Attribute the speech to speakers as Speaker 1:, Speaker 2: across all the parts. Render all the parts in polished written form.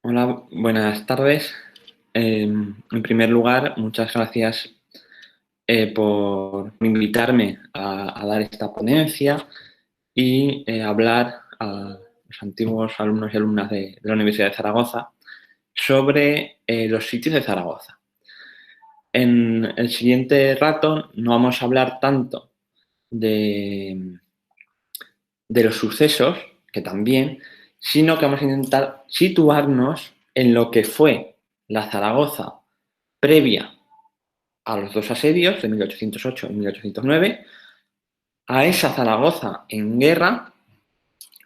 Speaker 1: Hola, buenas tardes. En primer lugar, muchas gracias por invitarme a dar esta ponencia y hablar a los antiguos alumnos y alumnas de la Universidad de Zaragoza sobre los sitios de Zaragoza. En el siguiente rato no vamos a hablar tanto de, de los sucesos, que también, sino que vamos a intentar situarnos en lo que fue la Zaragoza previa a los dos asedios de 1808 y 1809, a esa Zaragoza en guerra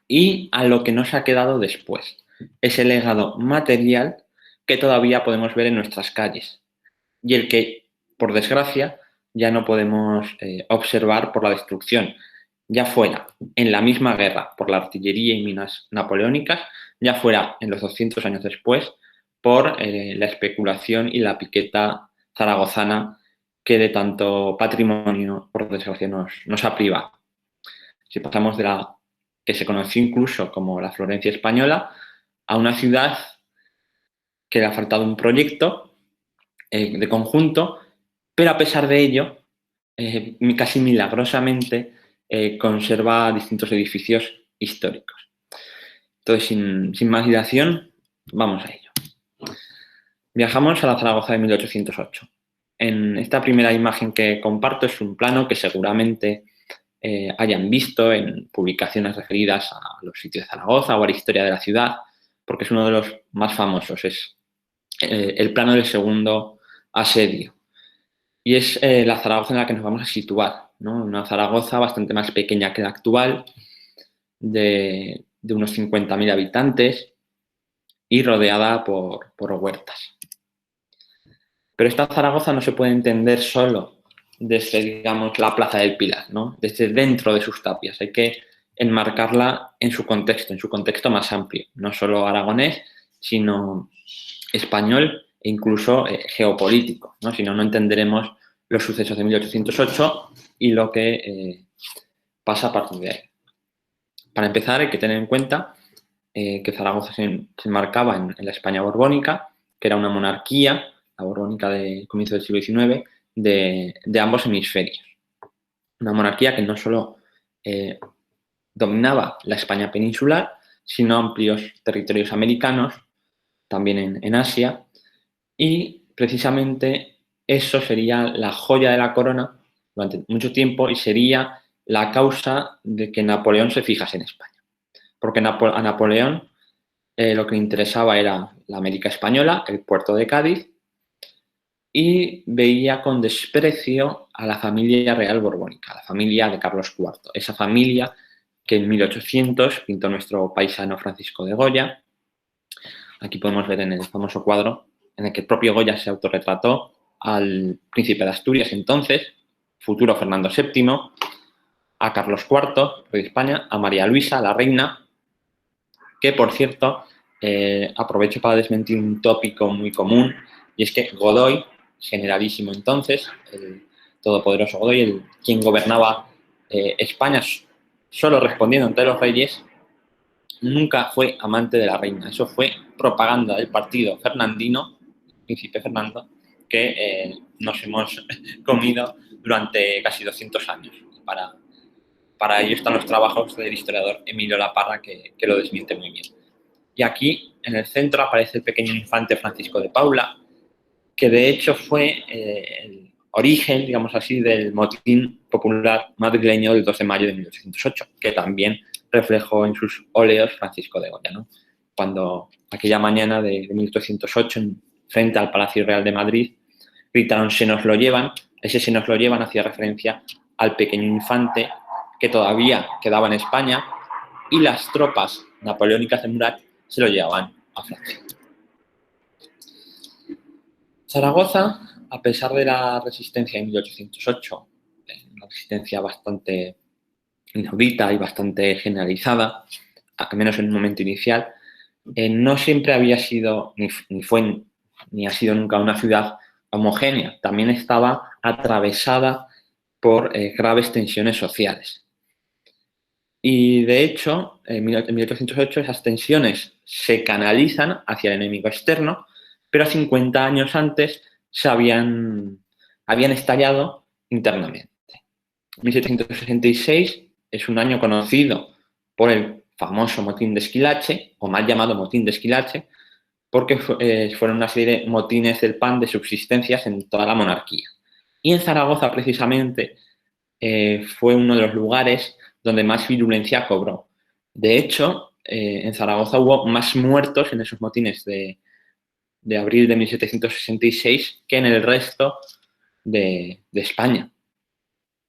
Speaker 1: y a lo que nos ha quedado después, ese legado material que todavía podemos ver en nuestras calles y el que, por desgracia, ya no podemos observar por la destrucción, ya fuera en la misma guerra por la artillería y minas napoleónicas, ya fuera en los 200 años después por la especulación y la piqueta zaragozana que de tanto patrimonio, por desgracia, nos ha privado. Si pasamos de la que se conoció incluso como la Florencia española a una ciudad que le ha faltado un proyecto de conjunto, pero a pesar de ello, casi milagrosamente, conserva distintos edificios históricos. Entonces, sin más dilación, vamos a ello. Viajamos a la Zaragoza de 1808. En esta primera imagen que comparto es un plano que seguramente hayan visto en publicaciones referidas a los sitios de Zaragoza o a la historia de la ciudad, porque es uno de los más famosos. Es el plano del segundo asedio. Y es la Zaragoza en la que nos vamos a situar, ¿no? Una Zaragoza bastante más pequeña que la actual, de unos 50.000 habitantes y rodeada por huertas. Pero esta Zaragoza no se puede entender solo desde, digamos, la Plaza del Pilar, ¿no? Desde dentro de sus tapias. Hay que enmarcarla en su contexto más amplio, no solo aragonés, sino español e incluso geopolítico, ¿no? Si no, no entenderemos los sucesos de 1808 y lo que pasa a partir de ahí. Para empezar, hay que tener en cuenta que Zaragoza se enmarcaba en la España borbónica, que era una monarquía, la borbónica de comienzo del siglo XIX, de ambos hemisferios. Una monarquía que no solo dominaba la España peninsular, sino amplios territorios americanos, también en Asia, y precisamente eso sería la joya de la corona durante mucho tiempo y sería la causa de que Napoleón se fijase en España. Porque a Napoleón lo que le interesaba era la América española, el puerto de Cádiz, y veía con desprecio a la familia real borbónica, la familia de Carlos IV, esa familia que en 1800 pintó nuestro paisano Francisco de Goya. Aquí podemos ver en el famoso cuadro en el que el propio Goya se autorretrató al príncipe de Asturias entonces, futuro Fernando VII, a Carlos IV, rey de España, a María Luisa, la reina, que por cierto, aprovecho para desmentir un tópico muy común, y es que Godoy, generalísimo entonces, el todopoderoso Godoy, quien gobernaba España solo respondiendo ante los reyes, nunca fue amante de la reina. Eso fue propaganda del partido fernandino, príncipe Fernando, que nos hemos comido durante casi 200 años. Para ello están los trabajos del historiador Emilio Laparra, que lo desmiente muy bien. Y aquí, en el centro, aparece el pequeño infante Francisco de Paula, que de hecho fue el origen, digamos así, del motín popular madrileño del 2 de mayo de 1808, que también reflejó en sus óleos Francisco de Goya, ¿no? Cuando aquella mañana de 1808, frente al Palacio Real de Madrid, gritaron "se nos lo llevan", ese "se nos lo llevan" hacía referencia al pequeño infante que todavía quedaba en España y las tropas napoleónicas de Murat se lo llevaban a Francia. Zaragoza, a pesar de la resistencia en 1808, una resistencia bastante inaudita y bastante generalizada, al menos en un momento inicial, no siempre había sido, ni ha sido nunca una ciudad homogénea. También estaba atravesada por graves tensiones sociales. Y de hecho, en 1808 esas tensiones se canalizan hacia el enemigo externo, pero 50 años antes habían estallado internamente. 1766 es un año conocido por el famoso motín de Esquilache, o mal llamado motín de Esquilache, porque fueron una serie de motines del pan de subsistencias en toda la monarquía. Y en Zaragoza, precisamente, fue uno de los lugares donde más virulencia cobró. De hecho, en Zaragoza hubo más muertos en esos motines de abril de 1766 que en el resto de España.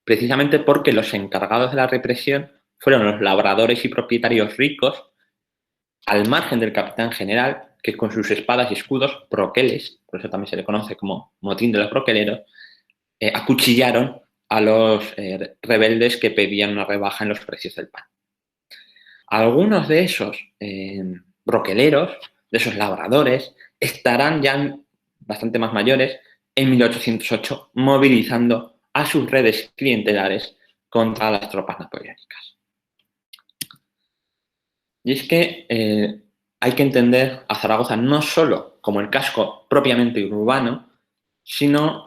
Speaker 1: Precisamente porque los encargados de la represión fueron los labradores y propietarios ricos, al margen del capitán general, que con sus espadas y escudos, broqueles, por eso también se le conoce como motín de los broqueleros, acuchillaron a los rebeldes que pedían una rebaja en los precios del pan. Algunos de esos broqueleros, de esos labradores, estarán ya bastante más mayores en 1808 movilizando a sus redes clientelares contra las tropas napoleónicas. Y es que hay que entender a Zaragoza no solo como el casco propiamente urbano, sino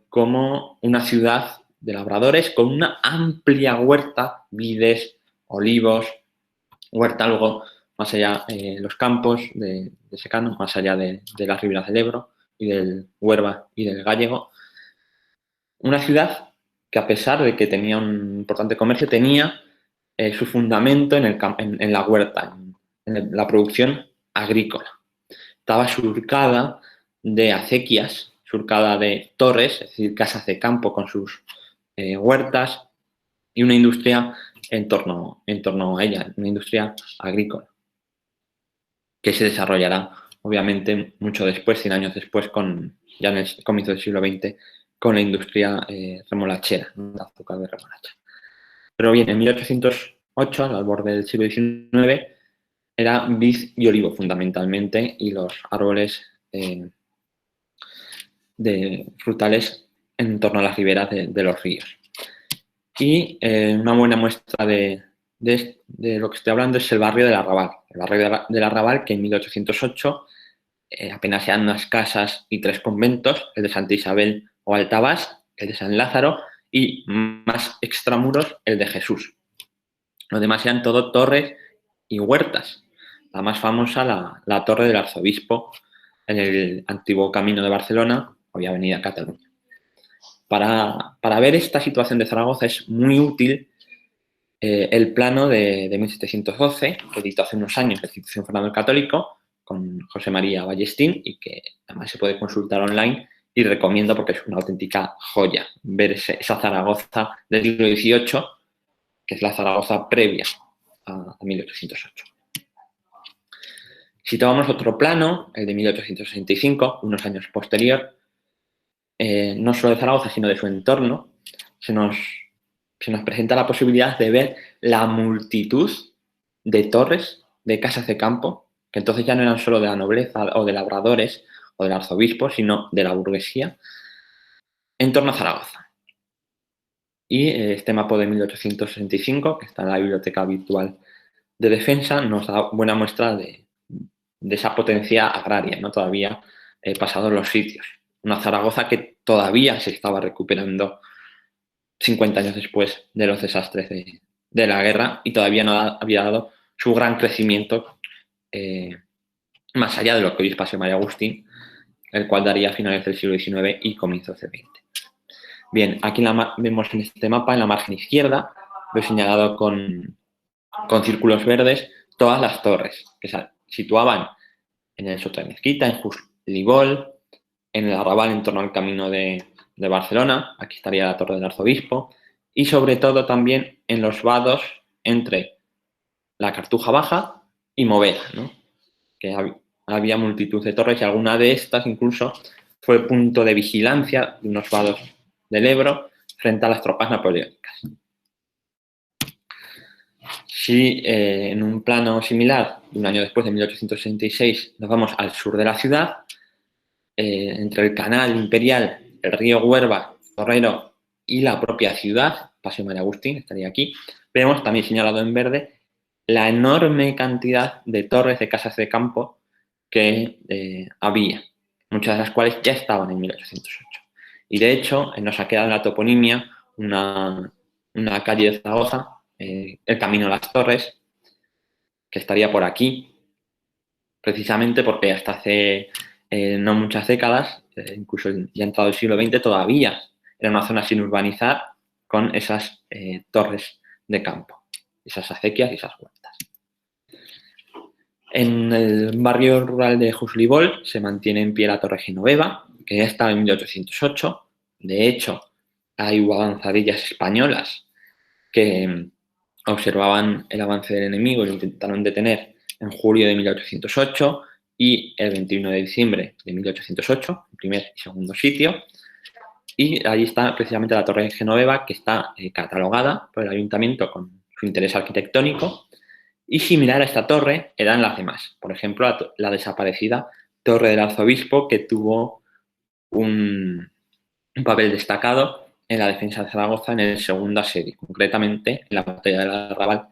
Speaker 1: como una ciudad de labradores con una amplia huerta, vides, olivos, huerta algo más allá, los campos de secano, más allá de las riberas del Ebro y del Huerva y del Gállego. Una ciudad que, a pesar de que tenía un importante comercio, tenía su fundamento en la huerta, en la producción agrícola. Estaba surcada de acequias, surcada de torres, es decir, casas de campo con sus huertas, y una industria en torno a ella, una industria agrícola, que se desarrollará obviamente mucho después, 100 años después, ya en el comienzo del siglo XX, con la industria remolachera, de azúcar de remolacha. Pero bien, en 1808, al borde del siglo XIX, era vid y olivo fundamentalmente, y los árboles de frutales en torno a las riberas de los ríos. Y una buena muestra de lo que estoy hablando es el barrio del Arrabal. El barrio del Arrabal, que en 1808 apenas eran unas casas y 3 conventos, el de Santa Isabel o Altabás, el de San Lázaro, y más extramuros, el de Jesús. Lo demás eran todo torres y huertas. La más famosa, la torre del arzobispo, en el antiguo camino de Barcelona, hoy avenida Cataluña. Para ver esta situación de Zaragoza es muy útil el plano de 1712, que editó hace unos años la institución Fernando el Católico, con José María Ballestín, y que además se puede consultar online, y recomiendo porque es una auténtica joya ver esa Zaragoza del siglo XVIII, que es la Zaragoza previa a 1808. Si tomamos otro plano, el de 1865, unos años posterior, no solo de Zaragoza, sino de su entorno, se nos presenta la posibilidad de ver la multitud de torres, de casas de campo, que entonces ya no eran solo de la nobleza o de labradores o del arzobispo, sino de la burguesía, en torno a Zaragoza. Y este mapa de 1865, que está en la Biblioteca Virtual de Defensa, nos da buena muestra de esa potencia agraria, ¿no? Todavía pasados los sitios. Una Zaragoza que todavía se estaba recuperando 50 años después de los desastres de la guerra, y todavía no había dado su gran crecimiento más allá de lo que hoy es Paseo María Agustín, el cual daría a finales del siglo XIX y comienzos del XX. Bien, aquí vemos en este mapa, en la margen izquierda, lo he señalado con círculos verdes, todas las torres que se situaban en el Soto de Mezquita, en Juslibol, en el Arrabal en torno al camino de Barcelona, aquí estaría la Torre del Arzobispo, y sobre todo también en los vados entre la Cartuja Baja y Moveda, ¿no? Que había multitud de torres, y alguna de estas incluso fue punto de vigilancia de unos vados del Ebro frente a las tropas napoleónicas. Si en un plano similar, un año después de 1866, nos vamos al sur de la ciudad, entre el canal imperial, el río Huerva, Torrero y la propia ciudad, Paseo María Agustín, estaría aquí, vemos también señalado en verde la enorme cantidad de torres de casas de campo que había, muchas de las cuales ya estaban en 1808. Y de hecho, nos ha quedado en la toponimia una calle de Zaragoza, el Camino a las Torres, que estaría por aquí, precisamente porque hasta hace no muchas décadas, incluso ya entrado el siglo XX, todavía era una zona sin urbanizar con esas torres de campo, esas acequias y esas huertas. En el barrio rural de Juslibol se mantiene en pie la Torre Genoveva, que ya estaba en 1808. De hecho, hay avanzadillas españolas que observaban el avance del enemigo y lo intentaron detener en julio de 1808 y el 21 de diciembre de 1808, el primer y segundo sitio. Y allí está precisamente la Torre Genoveva, que está catalogada por el ayuntamiento con su interés arquitectónico. Y similar a esta torre eran las demás. Por ejemplo, la desaparecida Torre del Arzobispo, que tuvo un papel destacado en la defensa de Zaragoza en el segundo asedio, concretamente en la batalla del Arrabal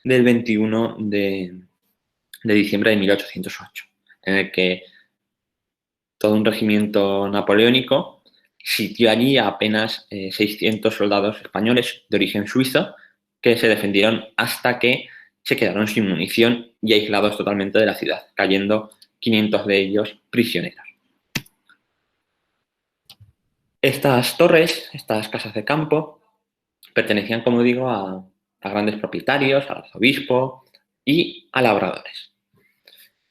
Speaker 1: del 21 de diciembre de 1808, en el que todo un regimiento napoleónico sitió allí a apenas 600 soldados españoles de origen suizo que se defendieron hasta que se quedaron sin munición y aislados totalmente de la ciudad, cayendo 500 de ellos prisioneros. Estas torres, estas casas de campo, pertenecían, como digo, a grandes propietarios, al arzobispo y a labradores.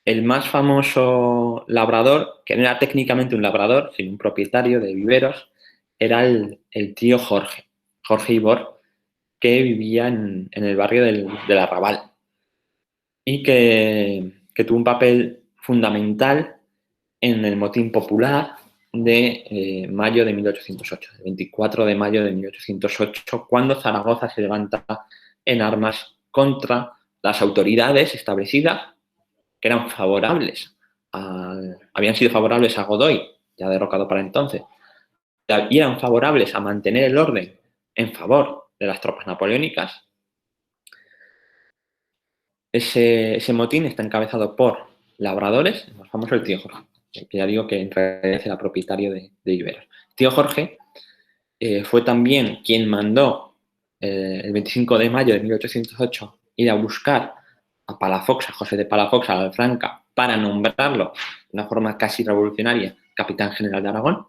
Speaker 1: El más famoso labrador, que no era técnicamente un labrador, sino un propietario de viveros, era el tío Jorge Ibor, que vivía en el barrio del Arrabal y que tuvo un papel fundamental en el motín popular de mayo de 1808, el 24 de mayo de 1808, cuando Zaragoza se levanta en armas contra las autoridades establecidas que eran favorables, habían sido favorables a Godoy, ya derrocado para entonces, y eran favorables a mantener el orden en favor de las tropas napoleónicas. Ese motín está encabezado por labradores, el más famoso el tío Jorge, que ya digo que en realidad era propietario de viveros. Tío Jorge fue también quien mandó el 25 de mayo de 1808 ir a buscar a Palafox, a José de Palafox, a Alfranca, para nombrarlo de una forma casi revolucionaria capitán general de Aragón.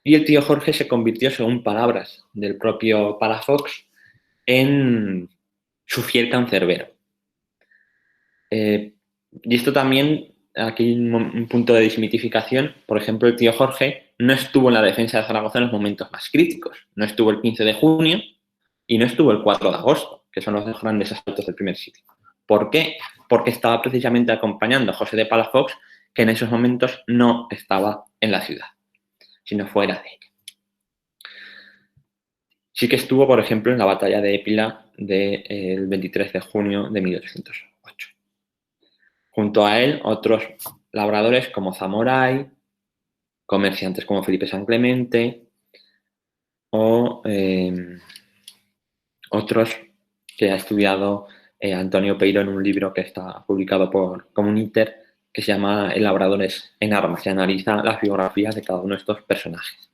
Speaker 1: Y el tío Jorge se convirtió, según palabras del propio Palafox, en su fiel cancerbero. Y esto también, aquí un punto de desmitificación, por ejemplo, el tío Jorge no estuvo en la defensa de Zaragoza en los momentos más críticos. No estuvo el 15 de junio y no estuvo el 4 de agosto, que son los dos grandes asaltos del primer sitio. ¿Por qué? Porque estaba precisamente acompañando a José de Palafox, que en esos momentos no estaba en la ciudad, sino fuera de ella. Sí que estuvo, por ejemplo, en la batalla de Épila del 23 de junio de 1808. Junto a él, otros labradores como Zamoray, comerciantes como Felipe San Clemente o otros que ha estudiado Antonio Peiro en un libro que está publicado por Comuniter que se llama El labradores en armas, que analiza las biografías de cada uno de estos personajes.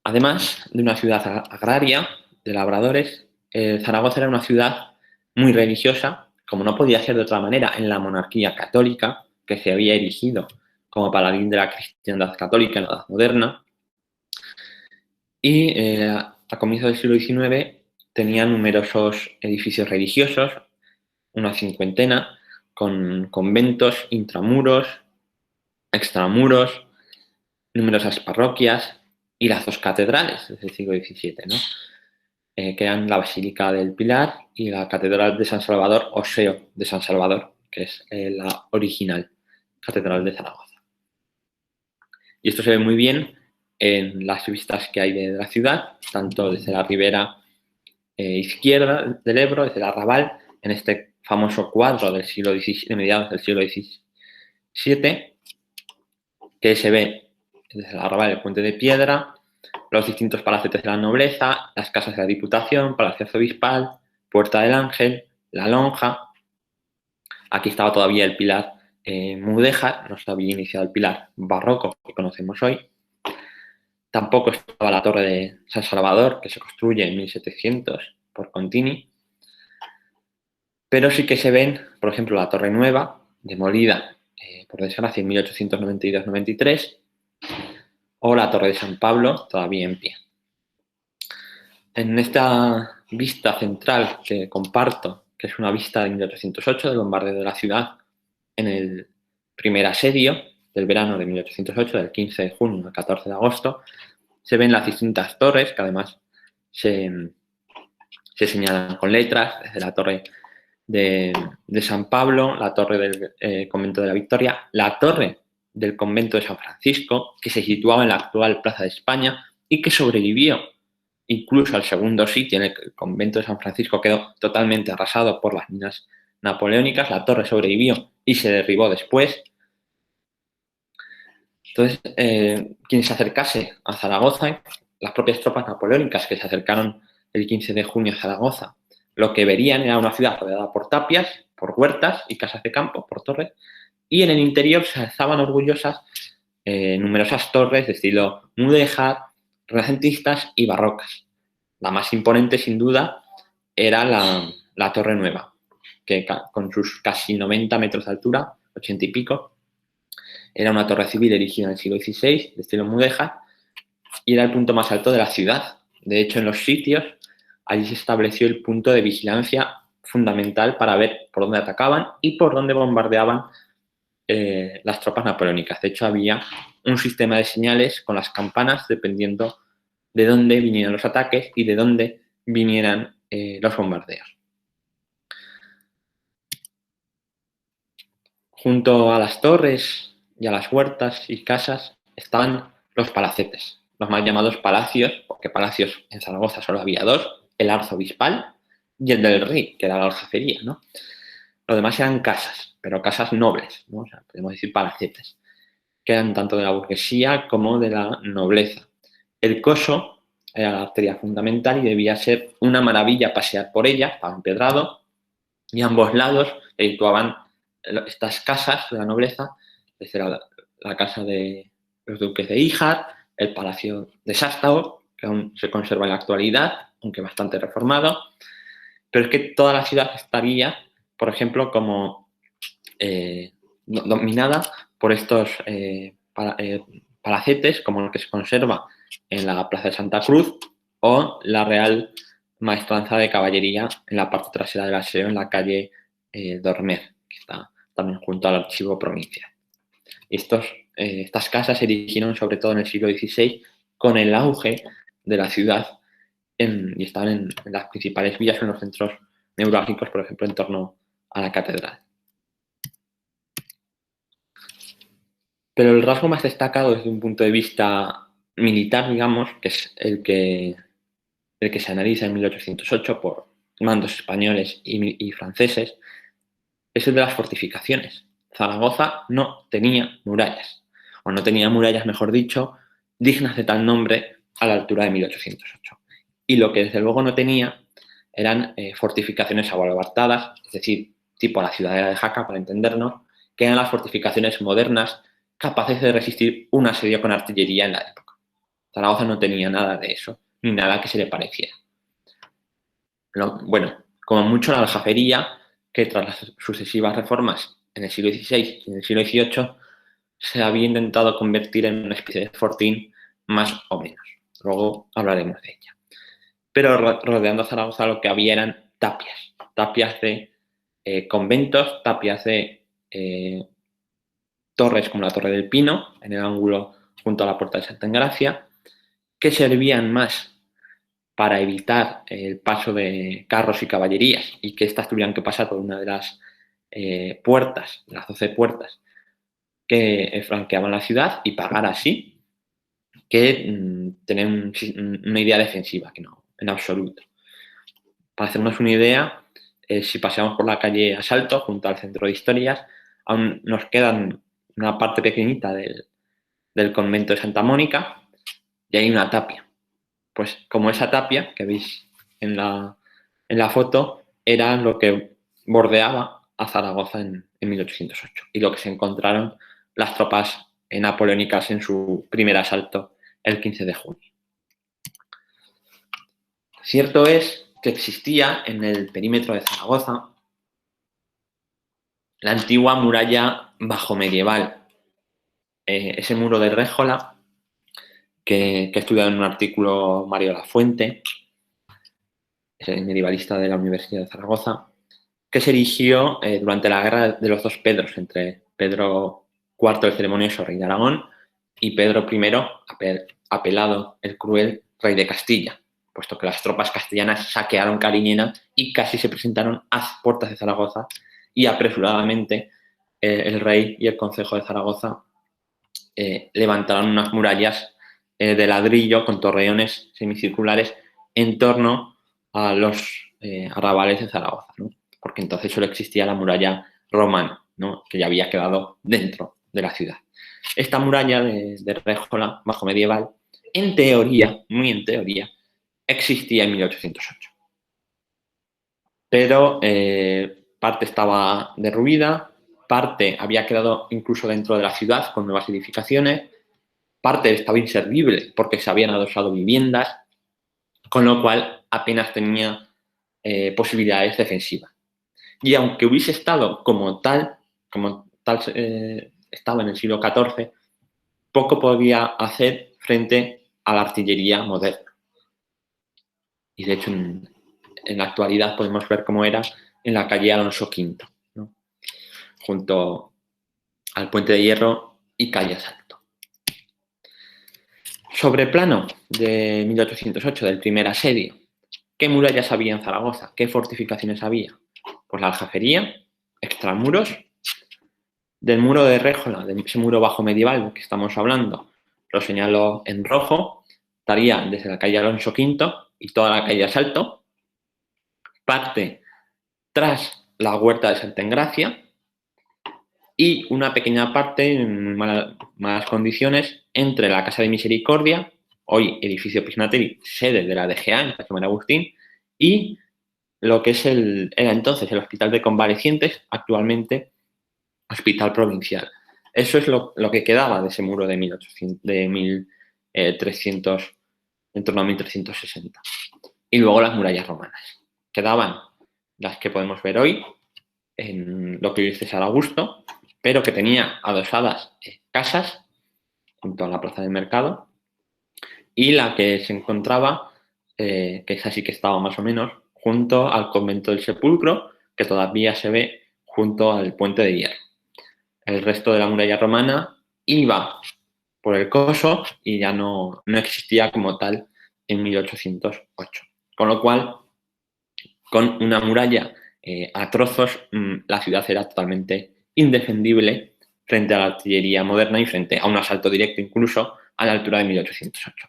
Speaker 1: Además de una ciudad agraria de labradores, Zaragoza era una ciudad muy religiosa, como no podía ser de otra manera en la monarquía católica, que se había erigido como paladín de la cristiandad católica en la Edad Moderna. Y a comienzos del siglo XIX tenía numerosos edificios religiosos, una cincuentena, con conventos, intramuros, extramuros, numerosas parroquias y las dos catedrales desde el siglo XVII, ¿no? Que eran la Basílica del Pilar y la Catedral de San Salvador, o Seo de San Salvador, que es la original Catedral de Zaragoza. Y esto se ve muy bien en las vistas que hay de la ciudad, tanto desde la ribera izquierda del Ebro, desde el Arrabal, en este famoso cuadro del siglo XVII, de mediados del siglo XVII, que se ve desde el arrabal del Puente de Piedra, los distintos palacetes de la nobleza, las casas de la Diputación, Palacio Arzobispal, Puerta del Ángel, la Lonja. Aquí estaba todavía el pilar mudéjar, no se había iniciado el pilar barroco que conocemos hoy. Tampoco estaba la torre de San Salvador, que se construye en 1700 por Contini. Pero sí que se ven, por ejemplo, la Torre Nueva, demolida, por desgracia, en 1892-93, o la Torre de San Pablo, todavía en pie. En esta vista central que comparto, que es una vista de 1808 del bombardeo de la ciudad en el primer asedio del verano de 1808, del 15 de junio al 14 de agosto, se ven las distintas torres, que además se señalan con letras, desde la torre de San Pablo, la torre del convento de la Victoria, la torre del convento de San Francisco, que se situaba en la actual Plaza de España y que sobrevivió incluso al segundo sitio. En el convento de San Francisco quedó totalmente arrasado por las minas napoleónicas, la torre sobrevivió y se derribó después. Entonces, quien se acercase a Zaragoza, las propias tropas napoleónicas que se acercaron el 15 de junio a Zaragoza, lo que verían era una ciudad rodeada por tapias, por huertas y casas de campo, por torres, y en el interior se alzaban orgullosas numerosas torres de estilo mudéjar, renacentistas y barrocas. La más imponente, sin duda, era la Torre Nueva, que con sus casi 90 metros de altura, 80 y pico, era una torre civil erigida en el siglo XVI, de estilo mudéjar, y era el punto más alto de la ciudad. De hecho, en los sitios, allí se estableció el punto de vigilancia fundamental para ver por dónde atacaban y por dónde bombardeaban las tropas napoleónicas. De hecho, había un sistema de señales con las campanas dependiendo de dónde vinieran los ataques y de dónde vinieran los bombardeos. Junto a las torres y a las huertas y casas estaban los palacetes, los mal llamados palacios, porque palacios en Zaragoza solo había dos, el arzobispal y el del rey, que era la aljafería, ¿no? Los demás eran casas, pero casas nobles, ¿no? O sea, podemos decir palacetes, que eran tanto de la burguesía como de la nobleza. El coso era la arteria fundamental y debía ser una maravilla pasear por ella, estaba empedrado, y a ambos lados se situaban estas casas de la nobleza, desde la casa de los duques de Híjar, el palacio de Sástao, que aún se conserva en la actualidad, aunque bastante reformado, pero es que toda la ciudad estaría, por ejemplo, como dominada por estos palacetes, como el que se conserva en la Plaza de Santa Cruz o la Real Maestranza de Caballería en la parte trasera del aseo, en la calle Dormer, que está también junto al Archivo Provincial. Estas casas se erigieron sobre todo en el siglo XVI con el auge de la ciudad y estaban en las principales vías, en los centros neurálgicos, por ejemplo, en torno a la catedral. Pero el rasgo más destacado desde un punto de vista militar, digamos, que es el que se analiza en 1808 por mandos españoles y franceses, es el de las fortificaciones. Zaragoza no tenía murallas, o no tenía murallas, mejor dicho, dignas de tal nombre a la altura de 1808. Y lo que desde luego no tenía eran fortificaciones abarrotadas, es decir, tipo la ciudadela de Jaca, para entendernos, que eran las fortificaciones modernas capaces de resistir un asedio con artillería en la época. Zaragoza no tenía nada de eso, ni nada que se le pareciera. Bueno, como mucho la aljafería, que tras las sucesivas reformas en el siglo XVI y en el siglo XVIII se había intentado convertir en una especie de fortín más o menos. Luego hablaremos de ella. Pero rodeando a Zaragoza lo que había eran tapias de conventos, tapias de torres como la Torre del Pino, en el ángulo junto a la Puerta de Santa Engracia, que servían más para evitar el paso de carros y caballerías y que éstas tuvieran que pasar por una de las puertas, de las 12 puertas que flanqueaban la ciudad y pagar así que tener una idea defensiva, que no, en absoluto. Para hacernos una idea, si paseamos por la calle Asalto, junto al Centro de Historias, aún nos quedan una parte pequeñita del convento de Santa Mónica y hay una tapia. Pues como esa tapia que veis en la foto era lo que bordeaba a Zaragoza en 1808 y lo que se encontraron las tropas napoleónicas en su primer asalto el 15 de junio. Cierto es que existía en el perímetro de Zaragoza la antigua muralla bajomedieval, ese muro de Réjola que he estudiado en un artículo Mario Lafuente, el medievalista de la Universidad de Zaragoza, que se erigió durante la guerra de los dos Pedros, entre Pedro IV el Ceremonioso, rey de Aragón, y Pedro I, apelado el cruel, rey de Castilla, puesto que las tropas castellanas saquearon Cariñena y casi se presentaron a las puertas de Zaragoza y apresuradamente el rey y el concejo de Zaragoza levantaron unas murallas de ladrillo con torreones semicirculares en torno a los arrabales de Zaragoza, ¿no? Porque entonces solo existía la muralla romana, ¿no? Que ya había quedado dentro de la ciudad. Esta muralla de Réjola, bajo medieval, en teoría, muy en teoría, existía en 1808. Pero parte estaba derruida, parte había quedado incluso dentro de la ciudad con nuevas edificaciones, parte estaba inservible porque se habían adosado viviendas, con lo cual apenas tenía posibilidades defensivas. Y aunque hubiese estado como tal estaba en el siglo XIV, poco podía hacer frente a la artillería moderna. Y de hecho, en la actualidad podemos ver cómo era en la calle Alonso V, ¿no? Junto al Puente de Hierro y calle Asalto. Sobre plano de 1808, del primer asedio, ¿qué murallas había en Zaragoza? ¿Qué fortificaciones había? Pues la aljafería, extramuros, del muro de Réjola, de ese muro bajo medieval del que estamos hablando, lo señalo en rojo, estaría desde la calle Alonso V y toda la calle Asalto, parte tras la huerta de Santa Engracia y una pequeña parte en malas condiciones entre la Casa de Misericordia, hoy edificio Pignatelli, sede de la DGA en San Juan Agustín, y lo que era entonces el Hospital de Convalecientes, actualmente Hospital Provincial. Eso es lo que quedaba de ese muro de 1300, en torno a 1360. Y luego las murallas romanas. Quedaban las que podemos ver hoy, en lo que hoy es César Augusto, pero que tenía adosadas casas junto a la plaza del mercado, y la que se encontraba, que esa sí que estaba más o menos, junto al convento del Sepulcro, que todavía se ve junto al Puente de Hierro. El resto de la muralla romana iba por el coso y ya no existía como tal en 1808. Con lo cual, con una muralla a trozos, la ciudad era totalmente indefendible frente a la artillería moderna y frente a un asalto directo incluso a la altura de 1808.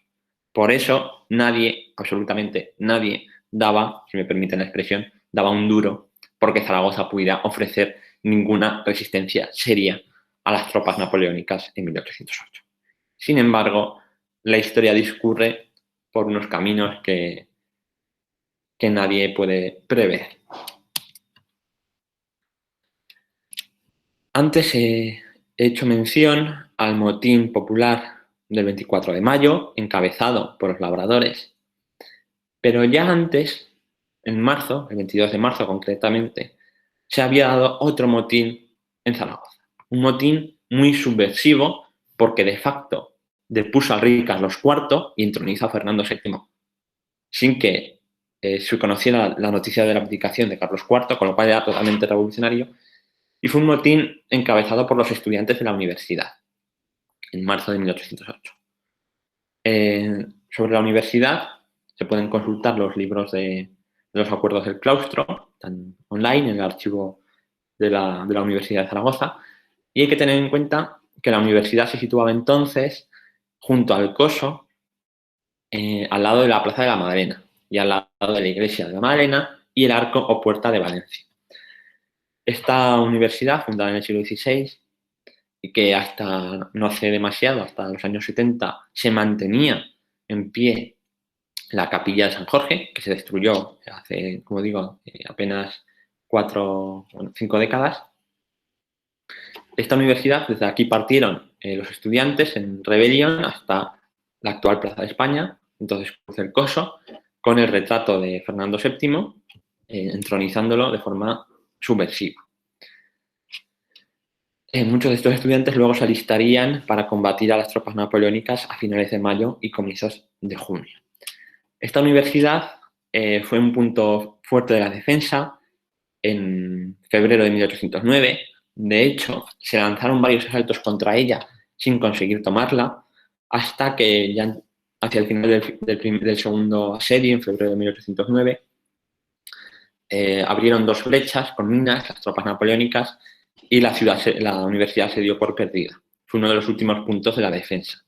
Speaker 1: Por eso nadie, absolutamente nadie, daba, si me permiten la expresión, daba un duro porque Zaragoza pudiera ofrecer ninguna resistencia seria a las tropas napoleónicas en 1808. Sin embargo, la historia discurre por unos caminos que nadie puede prever. Antes he hecho mención al motín popular del 24 de mayo, encabezado por los labradores, pero ya antes, en marzo, el 22 de marzo concretamente, se había dado otro motín en Zaragoza. Un motín muy subversivo porque de facto depuso al rey Carlos IV y entronizó a Fernando VII, sin que se conociera la noticia de la abdicación de Carlos IV, con lo cual era totalmente revolucionario, y fue un motín encabezado por los estudiantes de la universidad, en marzo de 1808. Sobre la universidad se pueden consultar los libros de los acuerdos del claustro, están online en el archivo de la Universidad de Zaragoza, y hay que tener en cuenta que la universidad se situaba entonces junto al coso, al lado de la Plaza de la Magdalena y al lado de la Iglesia de la Magdalena y el Arco o Puerta de Valencia. Esta universidad, fundada en el siglo XVI, que hasta no hace demasiado, hasta los años 70, se mantenía en pie la capilla de San Jorge, que se destruyó hace, como digo, apenas 4 o 5 décadas. Esta universidad, desde aquí partieron los estudiantes en rebelión hasta la actual Plaza de España, entonces cruza el Coso, con el retrato de Fernando VII, entronizándolo de forma subversiva. Muchos de estos estudiantes luego se alistarían para combatir a las tropas napoleónicas a finales de mayo y comienzos de junio. Esta universidad fue un punto fuerte de la defensa en febrero de 1809. De hecho, se lanzaron varios asaltos contra ella sin conseguir tomarla, hasta que ya hacia el final del segundo asedio, en febrero de 1809, abrieron 2 brechas con minas, las tropas napoleónicas, y la universidad se dio por perdida. Fue uno de los últimos puntos de la defensa.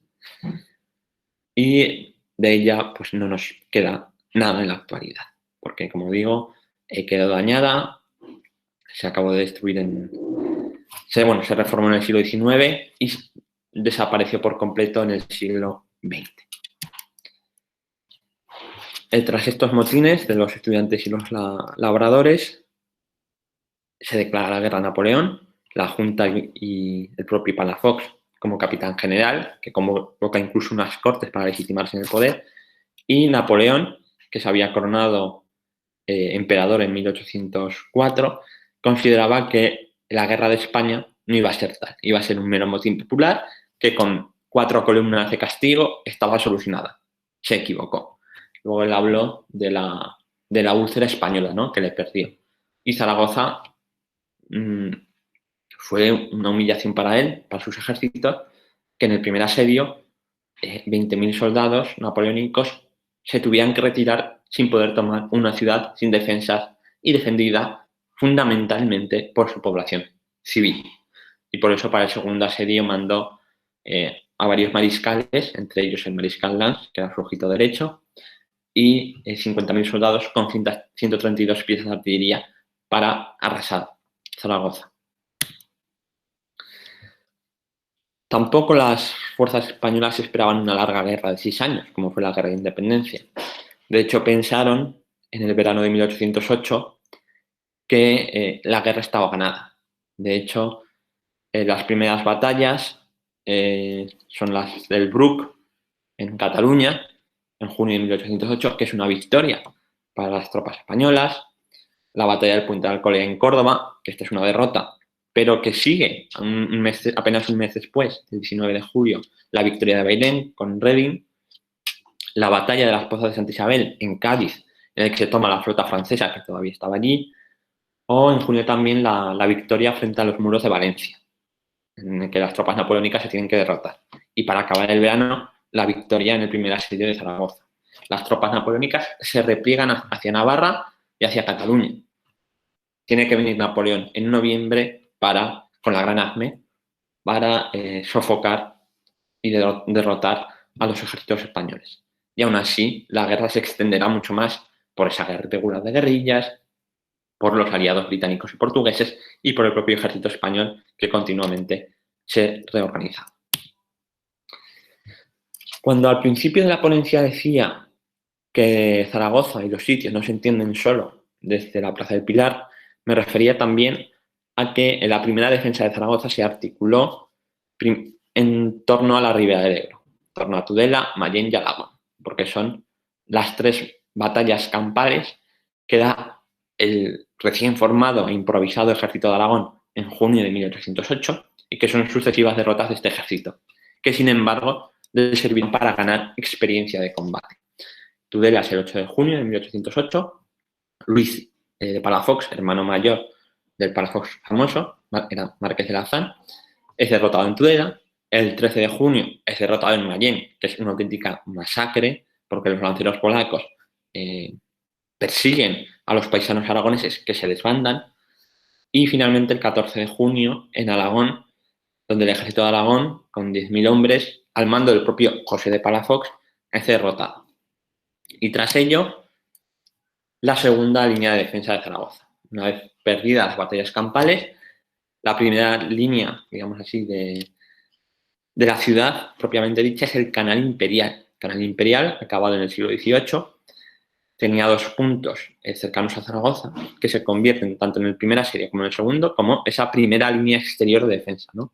Speaker 1: Y de ella pues no nos queda nada en la actualidad, porque, como digo, quedó dañada, se acabó de destruir se reformó en el siglo XIX y desapareció por completo en el siglo XX. Tras estos motines de los estudiantes y los labradores, se declara la guerra a Napoleón, la Junta y el propio Palafox como capitán general, que convoca incluso unas cortes para legitimarse en el poder, y Napoleón, que se había coronado emperador en 1804, consideraba que la guerra de España no iba a ser tal, iba a ser un mero motín popular que con 4 columnas de castigo estaba solucionada. Se equivocó. Luego él habló de la úlcera española, ¿no?, que le perdió. Y Zaragoza fue una humillación para él, para sus ejércitos, que en el primer asedio 20.000 soldados napoleónicos se tuvieran que retirar sin poder tomar una ciudad sin defensas y defendida fundamentalmente por su población civil. Y por eso para el segundo asedio mandó a varios mariscales, entre ellos el mariscal Lanz, que era su ojito derecho, y 50.000 soldados con 132 piezas de artillería para arrasar Zaragoza. Tampoco las fuerzas españolas esperaban una larga guerra de 6 años, como fue la Guerra de Independencia. De hecho, pensaron en el verano de 1808 que la guerra estaba ganada. De hecho, las primeras batallas son las del Bruc en Cataluña, en junio de 1808, que es una victoria para las tropas españolas. La batalla del Puente de Alcolea en Córdoba, que esta es una derrota, pero que sigue apenas un mes después, el 19 de julio, la victoria de Bailén con Reding. La batalla de las Pozas de Santa Isabel en Cádiz, en el que se toma la flota francesa, que todavía estaba allí. O en junio también la victoria frente a los muros de Valencia, en el que las tropas napoleónicas se tienen que derrotar. Y para acabar el verano, la victoria en el primer asedio de Zaragoza. Las tropas napoleónicas se repliegan hacia Navarra y hacia Cataluña. Tiene que venir Napoleón en noviembre con la Gran Acme para sofocar y derrotar a los ejércitos españoles. Y aún así, la guerra se extenderá mucho más por esa guerra regular de guerrillas, por los aliados británicos y portugueses y por el propio ejército español, que continuamente se reorganiza. Cuando al principio de la ponencia decía que Zaragoza y los sitios no se entienden solo desde la Plaza del Pilar, me refería también a que la primera defensa de Zaragoza se articuló en torno a la Ribera del Ebro, en torno a Tudela, Mayén y Alagón, porque son las 3 batallas campales que da el recién formado e improvisado ejército de Aragón en junio de 1808 y que son sucesivas derrotas de este ejército, que sin embargo le sirvieron para ganar experiencia de combate. Tudela es el 8 de junio de 1808, Luis de Palafox, hermano mayor del Palafox famoso, era marqués de Lazán, es derrotado en Tudela. El 13 de junio es derrotado en Mayén, que es una auténtica masacre, porque los lanceros polacos persiguen a los paisanos aragoneses que se desbandan. Y finalmente el 14 de junio en Alagón, donde el ejército de Aragón, con 10.000 hombres, al mando del propio José de Palafox, es derrotado. Y tras ello, la segunda línea de defensa de Zaragoza. Una vez perdidas las batallas campales, la primera línea, digamos así, de la ciudad propiamente dicha es el Canal Imperial. El Canal Imperial, acabado en el siglo XVIII, tenía 2 puntos cercanos a Zaragoza que se convierten tanto en el primer asedio como en el segundo como esa primera línea exterior de defensa, ¿no?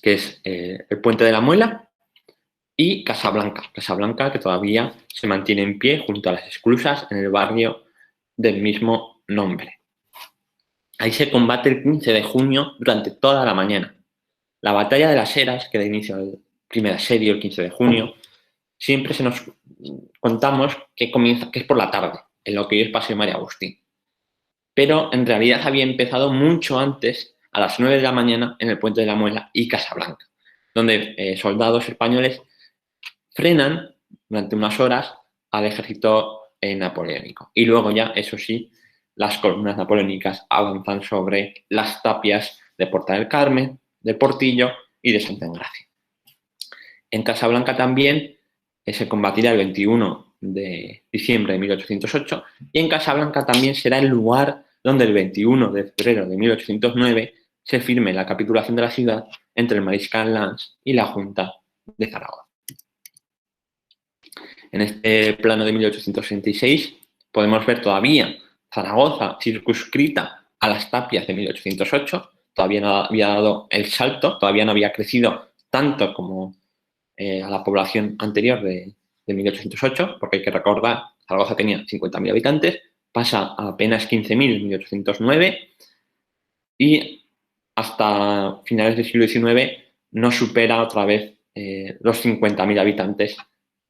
Speaker 1: Que es el Puente de la Muela y Casablanca. Casablanca, que todavía se mantiene en pie junto a las esclusas en el barrio del mismo nombre. Ahí se combate el 15 de junio durante toda la mañana. La batalla de las Heras, que da inicio al primer asedio el 15 de junio, siempre se nos contamos que es por la tarde, en lo que hoy es Paseo María Agustín. Pero en realidad había empezado mucho antes, a las 9 de la mañana, en el Puente de la Muela y Casablanca, donde soldados españoles frenan durante unas horas al ejército napoleónico. Y luego ya, eso sí, las columnas napoleónicas avanzan sobre las tapias de Porta del Carmen, de Portillo y de Santa Engracia. En Casablanca también se combatirá el 21 de diciembre de 1808 y en Casablanca también será el lugar donde el 21 de febrero de 1809 se firme la capitulación de la ciudad entre el mariscal Lanz y la Junta de Zaragoza. En este plano de 1866 podemos ver todavía Zaragoza circunscrita a las tapias de 1808, todavía no había dado el salto, todavía no había crecido tanto como a la población anterior de 1808, porque hay que recordar, Zaragoza tenía 50.000 habitantes, pasa a apenas 15.000 en 1809 y hasta finales del siglo XIX no supera otra vez los 50.000 habitantes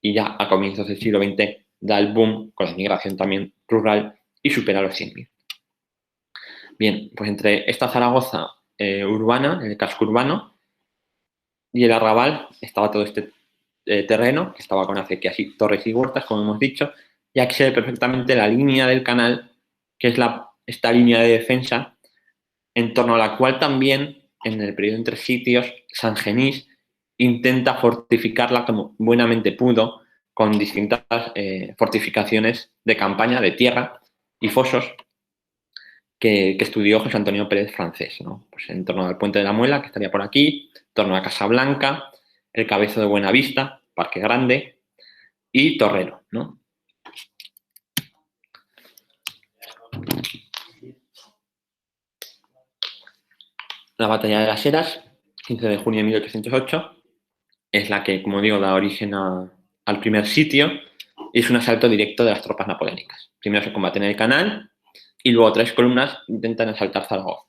Speaker 1: y ya a comienzos del siglo XX da el boom con la migración también rural y supera los 100.000. Bien, pues entre esta Zaragoza urbana, el casco urbano, y el arrabal estaba todo este terreno, que estaba con acequias y torres y huertas, como hemos dicho, y aquí se ve perfectamente la línea del canal, que es esta línea de defensa, en torno a la cual también, en el periodo entre sitios, San Genís intenta fortificarla como buenamente pudo, con distintas fortificaciones de campaña, de tierra y fosos, que estudió José Antonio Pérez Francés, ¿no? Pues en torno al Puente de la Muela, que estaría por aquí, en torno a Casablanca, el Cabezo de Buenavista, Parque Grande y Torrero, ¿no? La batalla de las Heras, 15 de junio de 1808, es la que, como digo, da origen al primer sitio y es un asalto directo de las tropas napoleónicas. Primero se combate en el canal y luego 3 columnas intentan asaltar Zaragoza.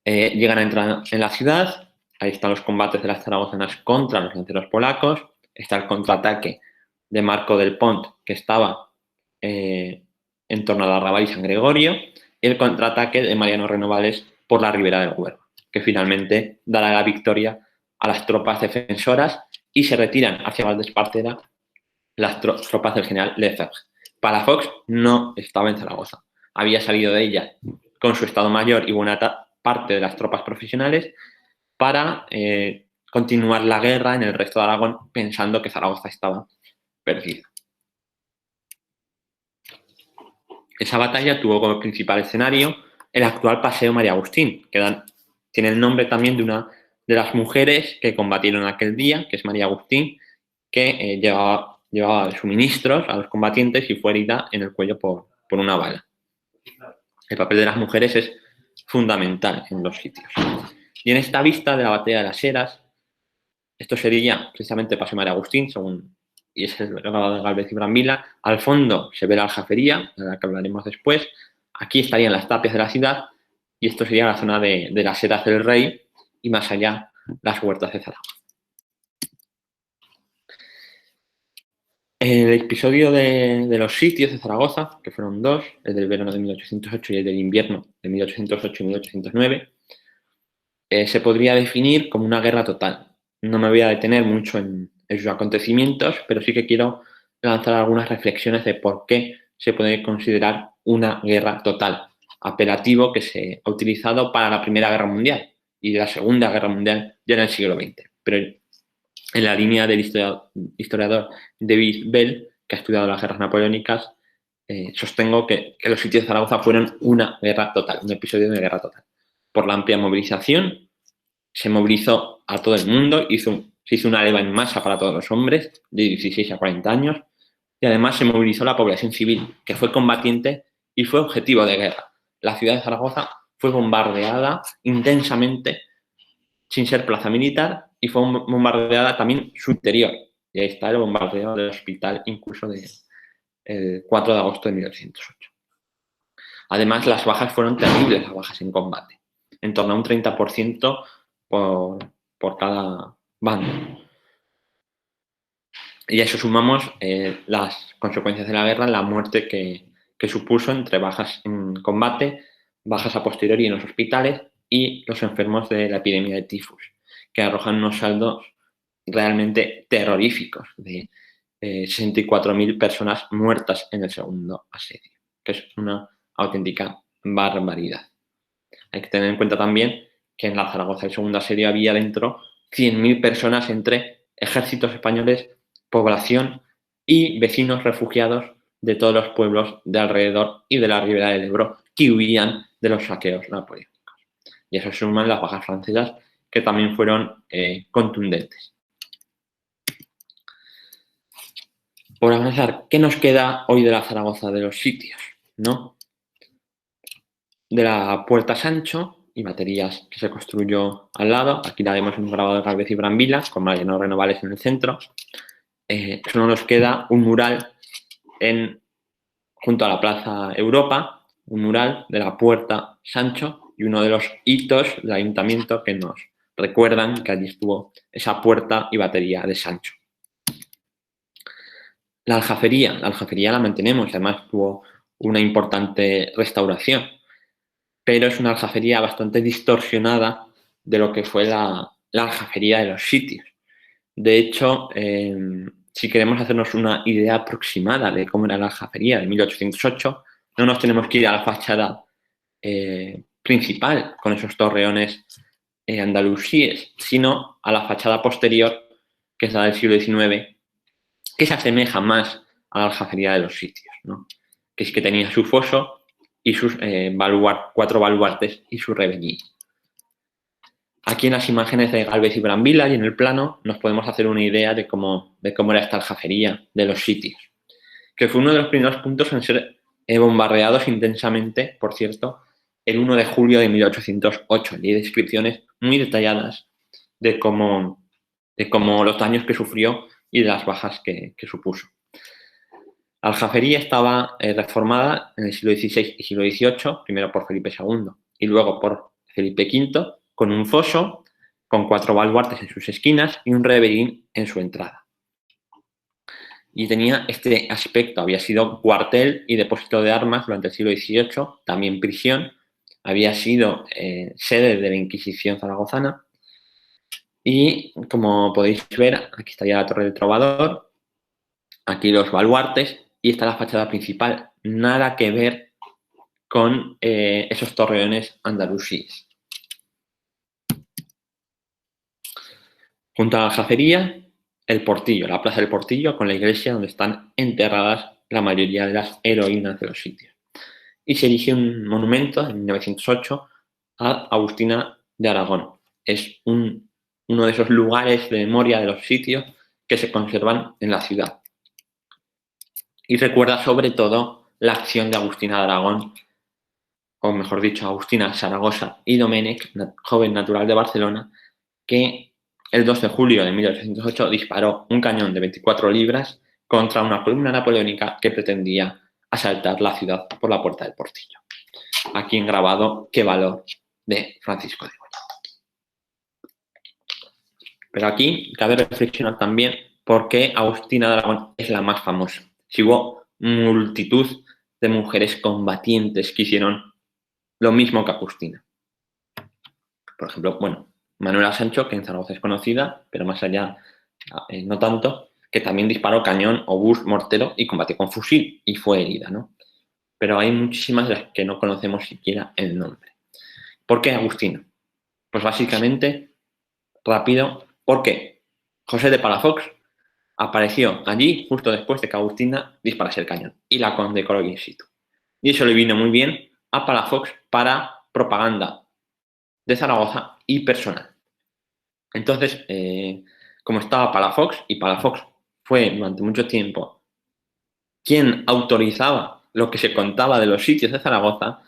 Speaker 1: Llegan a entrar en la ciudad, ahí están los combates de las zaragozanas contra los lanceros polacos, está el contraataque de Marco del Pont, que estaba en torno al arrabal y San Gregorio, y el contraataque de Mariano Renovales por la ribera del Huerva, que finalmente dará la victoria a las tropas defensoras y se retiran hacia Valdesparcera las tropas del general Lefebvre. Palafox no estaba en Zaragoza, había salido de ella con su estado mayor y buena parte de las tropas profesionales para continuar la guerra en el resto de Aragón, pensando que Zaragoza estaba perdida. Esa batalla tuvo como principal escenario el actual Paseo María Agustín, que tiene el nombre también de una de las mujeres que combatieron aquel día, que es María Agustín, que llevaba suministros a los combatientes y fue herida en el cuello por una bala. El papel de las mujeres es fundamental en los sitios. Y en esta vista de la batalla de las Heras, esto sería precisamente Paseo María Agustín, y es el grado de Gálvez y Brambila. Al fondo se ve la aljafería, de la que hablaremos después. Aquí estarían las tapias de la ciudad y esto sería la zona de las Heras del Rey y más allá las huertas de Zaragoza. El episodio de los sitios de Zaragoza, que fueron 2, el del verano de 1808 y el del invierno de 1808 y 1809, se podría definir como una guerra total. No me voy a detener mucho en sus acontecimientos, pero sí que quiero lanzar algunas reflexiones de por qué se puede considerar una guerra total, apelativo que se ha utilizado para la Primera Guerra Mundial y la Segunda Guerra Mundial ya en el siglo XX. Pero en la línea del historiador David Bell, que ha estudiado las guerras napoleónicas, sostengo que los sitios de Zaragoza fueron una guerra total, un episodio de guerra total. Por la amplia movilización, se movilizó a todo el mundo, se hizo una leva en masa para todos los hombres de 16 a 40 años y además se movilizó la población civil, que fue combatiente y fue objetivo de guerra. La ciudad de Zaragoza fue bombardeada intensamente sin ser plaza militar y fue bombardeada también su interior. Y ahí está el bombardeo del hospital incluso el 4 de agosto de 1808. Además, las bajas fueron terribles, las bajas en combate, en torno a un 30% por cada bando. Y a eso sumamos las consecuencias de la guerra, la muerte que supuso entre bajas en combate, bajas a posteriori en los hospitales y los enfermos de la epidemia de tifus, que arrojan unos saldos realmente terroríficos de 64.000 personas muertas en el segundo asedio, que es una auténtica barbaridad. Hay que tener en cuenta también que en la Zaragoza del segundo asedio había dentro 100.000 personas entre ejércitos españoles, población y vecinos refugiados de todos los pueblos de alrededor y de la ribera del Ebro que huían de los saqueos napoleónicos. Y eso se suman las bajas francesas que también fueron contundentes. Por avanzar, ¿qué nos queda hoy de la Zaragoza de los sitios? ¿No? De la Puerta Sancho y baterías que se construyó al lado. Aquí la vemos en un grabado de Gálvez y Brambila, con Mariano Renovales en el centro. Solo nos queda un mural junto a la Plaza Europa, un mural de la Puerta Sancho y uno de los hitos del ayuntamiento que nos recuerdan que allí estuvo esa puerta y batería de Sancho. La aljafería la mantenemos, además tuvo una importante restauración, pero es una aljafería bastante distorsionada de lo que fue la aljafería de los sitios. De hecho, si queremos hacernos una idea aproximada de cómo era la aljafería de 1808, no nos tenemos que ir a la fachada principal con esos torreones andalusíes, sino a la fachada posterior, que es la del siglo XIX, que se asemeja más a la aljafería de los sitios, ¿no? Que es que tenía su foso y sus 4 baluartes y su rebellín. Aquí en las imágenes de Gálvez y Brambila y en el plano nos podemos hacer una idea de cómo era esta aljafería de los sitios, que fue uno de los primeros puntos en ser bombardeados intensamente, por cierto, el 1 de julio de 1808. Y hay descripciones muy detalladas de cómo los daños que sufrió y de las bajas que supuso. La aljafería estaba reformada en el siglo XVI y siglo XVIII, primero por Felipe II y luego por Felipe V, con un foso, con 4 baluartes en sus esquinas y un rebellín en su entrada. Y tenía este aspecto, había sido cuartel y depósito de armas durante el siglo XVIII, también prisión, había sido sede de la Inquisición zaragozana y, como podéis ver, aquí estaría la Torre del Trovador, aquí los baluartes y está la fachada principal, nada que ver con esos torreones andalusíes. Junto a la aljafería, el Portillo, la Plaza del Portillo, con la iglesia donde están enterradas la mayoría de las heroínas de los sitios. Y se erigió un monumento en 1908 a Agustina de Aragón. Es uno de esos lugares de memoria de los sitios que se conservan en la ciudad. Y recuerda sobre todo la acción de Agustina de Aragón, o mejor dicho, Agustina Zaragoza y Domènech, joven natural de Barcelona, que el 2 de julio de 1808 disparó un cañón de 24 libras contra una columna napoleónica que pretendía asaltar la ciudad por la Puerta del Portillo. Aquí en grabado Qué valor de Francisco de Goya. Pero aquí cabe reflexionar también por qué Agustina de Aragón es la más famosa. Si hubo multitud de mujeres combatientes que hicieron lo mismo que Agustina. Por ejemplo, Manuela Sancho, que en Zaragoza es conocida, pero más allá no tanto, que también disparó cañón, obús, mortero y combatió con fusil y fue herida, ¿no? Pero hay muchísimas de las que no conocemos siquiera el nombre. ¿Por qué Agustina? Pues básicamente, rápido, porque José de Palafox apareció allí justo después de que Agustina disparase el cañón y la condecoró in situ. Y eso le vino muy bien a Palafox para propaganda de Zaragoza y personal. Entonces, como estaba Palafox, y Palafox fue durante mucho tiempo quien autorizaba lo que se contaba de los sitios de Zaragoza,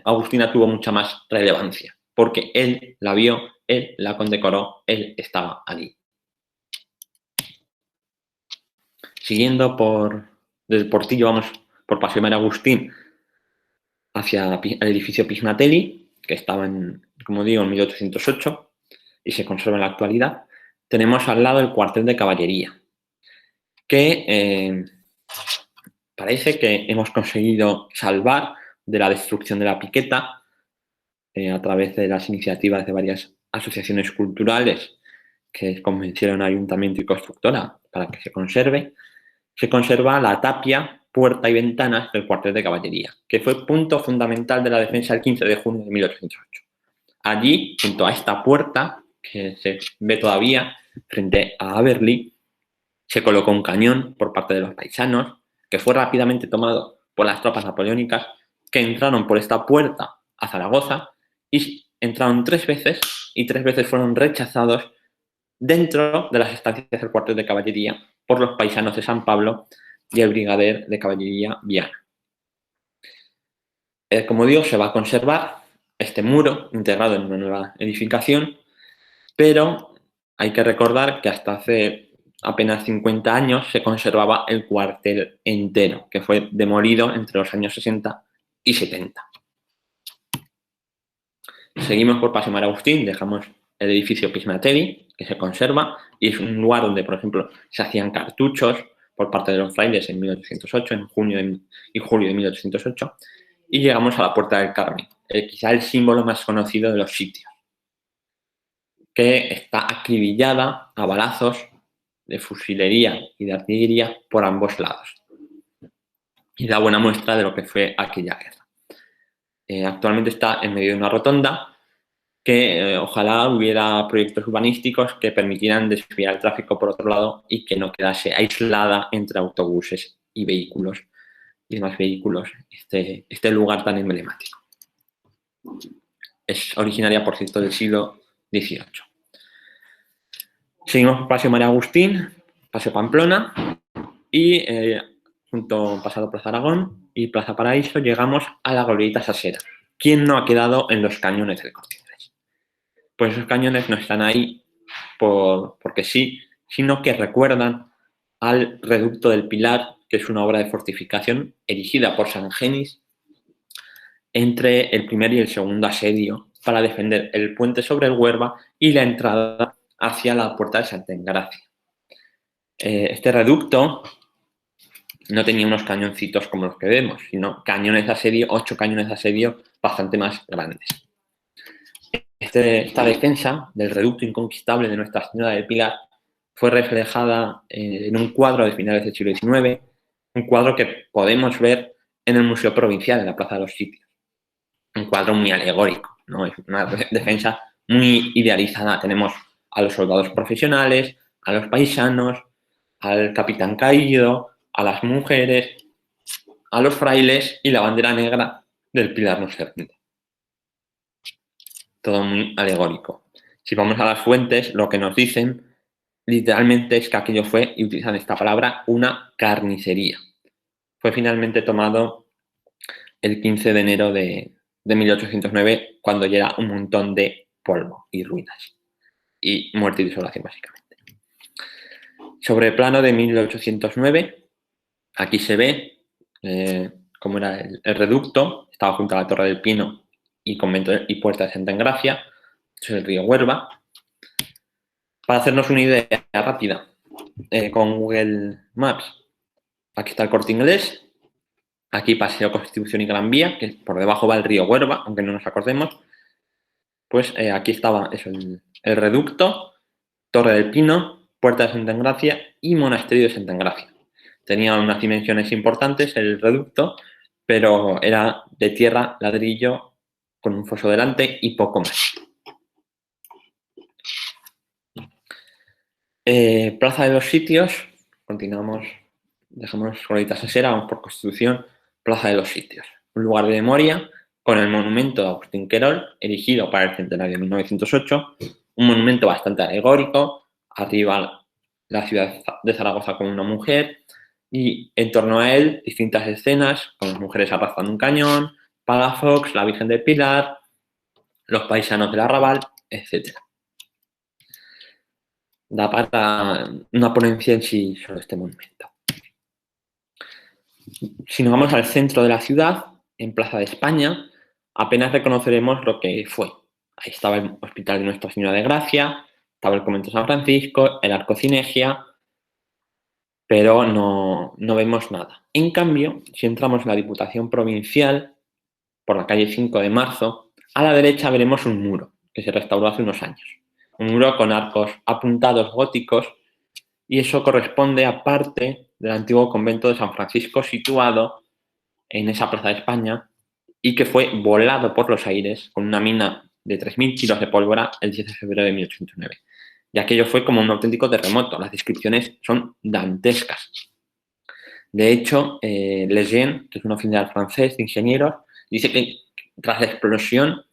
Speaker 1: Agustina tuvo mucha más relevancia, porque él la vio, él la condecoró, él estaba allí. Siguiendo desde el Portillo, vamos por Paseo María Agustín hacia el edificio Pignatelli, que estaba, como digo, en 1808 y se conserva en la actualidad. Tenemos al lado el cuartel de caballería, que parece que hemos conseguido salvar de la destrucción de la piqueta a través de las iniciativas de varias asociaciones culturales que convencieron al ayuntamiento y constructora para que se conserve. Se conserva la tapia, puerta y ventanas del cuartel de caballería, que fue punto fundamental de la defensa el 15 de junio de 1808. Allí, junto a esta puerta, que se ve todavía frente a Aberli, se colocó un cañón por parte de los paisanos, que fue rápidamente tomado por las tropas napoleónicas, que entraron por esta puerta a Zaragoza y entraron 3 veces y 3 veces fueron rechazados dentro de las estancias del cuartel de caballería por los paisanos de San Pablo y el brigadier de caballería Viana. Como digo, se va a conservar este muro integrado en una nueva edificación, pero hay que recordar que hasta hace apenas 50 años se conservaba el cuartel entero, que fue demolido entre los años 60 y 70. Seguimos por Paseo María Agustín, dejamos el edificio Pignatelli, que se conserva, y es un lugar donde, por ejemplo, se hacían cartuchos por parte de los frailes en 1808, en junio y julio de 1808, y llegamos a la Puerta del Carmen, quizá el símbolo más conocido de los sitios, que está acribillada a balazos de fusilería y de artillería por ambos lados. Y da buena muestra de lo que fue aquella guerra. Actualmente está en medio de una rotonda que ojalá hubiera proyectos urbanísticos que permitieran desviar el tráfico por otro lado y que no quedase aislada entre autobuses y vehículos y demás vehículos este lugar tan emblemático. Es originaria, por cierto, del siglo XVIII. Seguimos por Paseo María Agustín, Paseo Pamplona y junto a pasado Plaza Aragón y Plaza Paraíso llegamos a la Glorieta Sasera. ¿Quién no ha quedado en los cañones del Corte Inglés? Pues esos cañones no están ahí porque sí, sino que recuerdan al Reducto del Pilar, que es una obra de fortificación erigida por San Genis entre el primer y el segundo asedio para defender el puente sobre el Huerva y la entrada hacia la Puerta de Santa Engracia. Este reducto no tenía unos cañoncitos como los que vemos, sino cañones de asedio, 8 cañones de asedio bastante más grandes. Esta defensa del reducto inconquistable de Nuestra Señora del Pilar fue reflejada en un cuadro de finales del siglo XIX, un cuadro que podemos ver en el Museo Provincial, en la Plaza de los Sitios. Un cuadro muy alegórico, ¿no? Es una defensa muy idealizada. Tenemos a los soldados profesionales, a los paisanos, al capitán caído, a las mujeres, a los frailes y la bandera negra del Pilar no se rinde. Todo muy alegórico. Si vamos a las fuentes, lo que nos dicen literalmente es que aquello fue, y utilizan esta palabra, una carnicería. Fue finalmente tomado el 15 de enero de 1809, cuando ya era un montón de polvo y ruinas. Y muerte y desolación, básicamente. Sobre el plano de 1809, aquí se ve cómo era el reducto. Estaba junto a la Torre del Pino y convento y Puerta de Santa Engracia. Es el río Huerva. Para hacernos una idea rápida, con Google Maps, aquí está el Corte Inglés, aquí Paseo Constitución y Gran Vía, que por debajo va el río Huerva, aunque no nos acordemos. Pues aquí estaba eso, el reducto, Torre del Pino, Puerta de Santa Engracia y Monasterio de Santa Engracia. Tenía unas dimensiones importantes el reducto, pero era de tierra, ladrillo, con un foso delante y poco más. Plaza de los Sitios, continuamos, dejamos Solitas Sesera, vamos por Constitución, Plaza de los Sitios. Un lugar de memoria con el monumento de Agustín Querol, erigido para el centenario de 1908, un monumento bastante alegórico, arriba la ciudad de Zaragoza con una mujer y en torno a él distintas escenas con las mujeres arrastrando un cañón, Palafox, la Virgen del Pilar, los paisanos del Arrabal, etc. Da para una ponencia en sí sobre este monumento. Si nos vamos al centro de la ciudad, en Plaza de España, apenas reconoceremos lo que fue. Ahí estaba el Hospital de Nuestra Señora de Gracia, estaba el Convento de San Francisco, el Arco Cinegia, pero no vemos nada. En cambio, si entramos en la Diputación Provincial, por la calle 5 de Marzo, a la derecha veremos un muro que se restauró hace unos años. Un muro con arcos apuntados góticos y eso corresponde a parte del antiguo convento de San Francisco situado en esa plaza de España y que fue volado por los aires con una mina de 3.000 kilos de pólvora el 10 de febrero de 1809. Y aquello fue como un auténtico terremoto. Las descripciones son dantescas. De hecho, Lejeune, que es un oficial francés de ingenieros, dice que tras la explosión,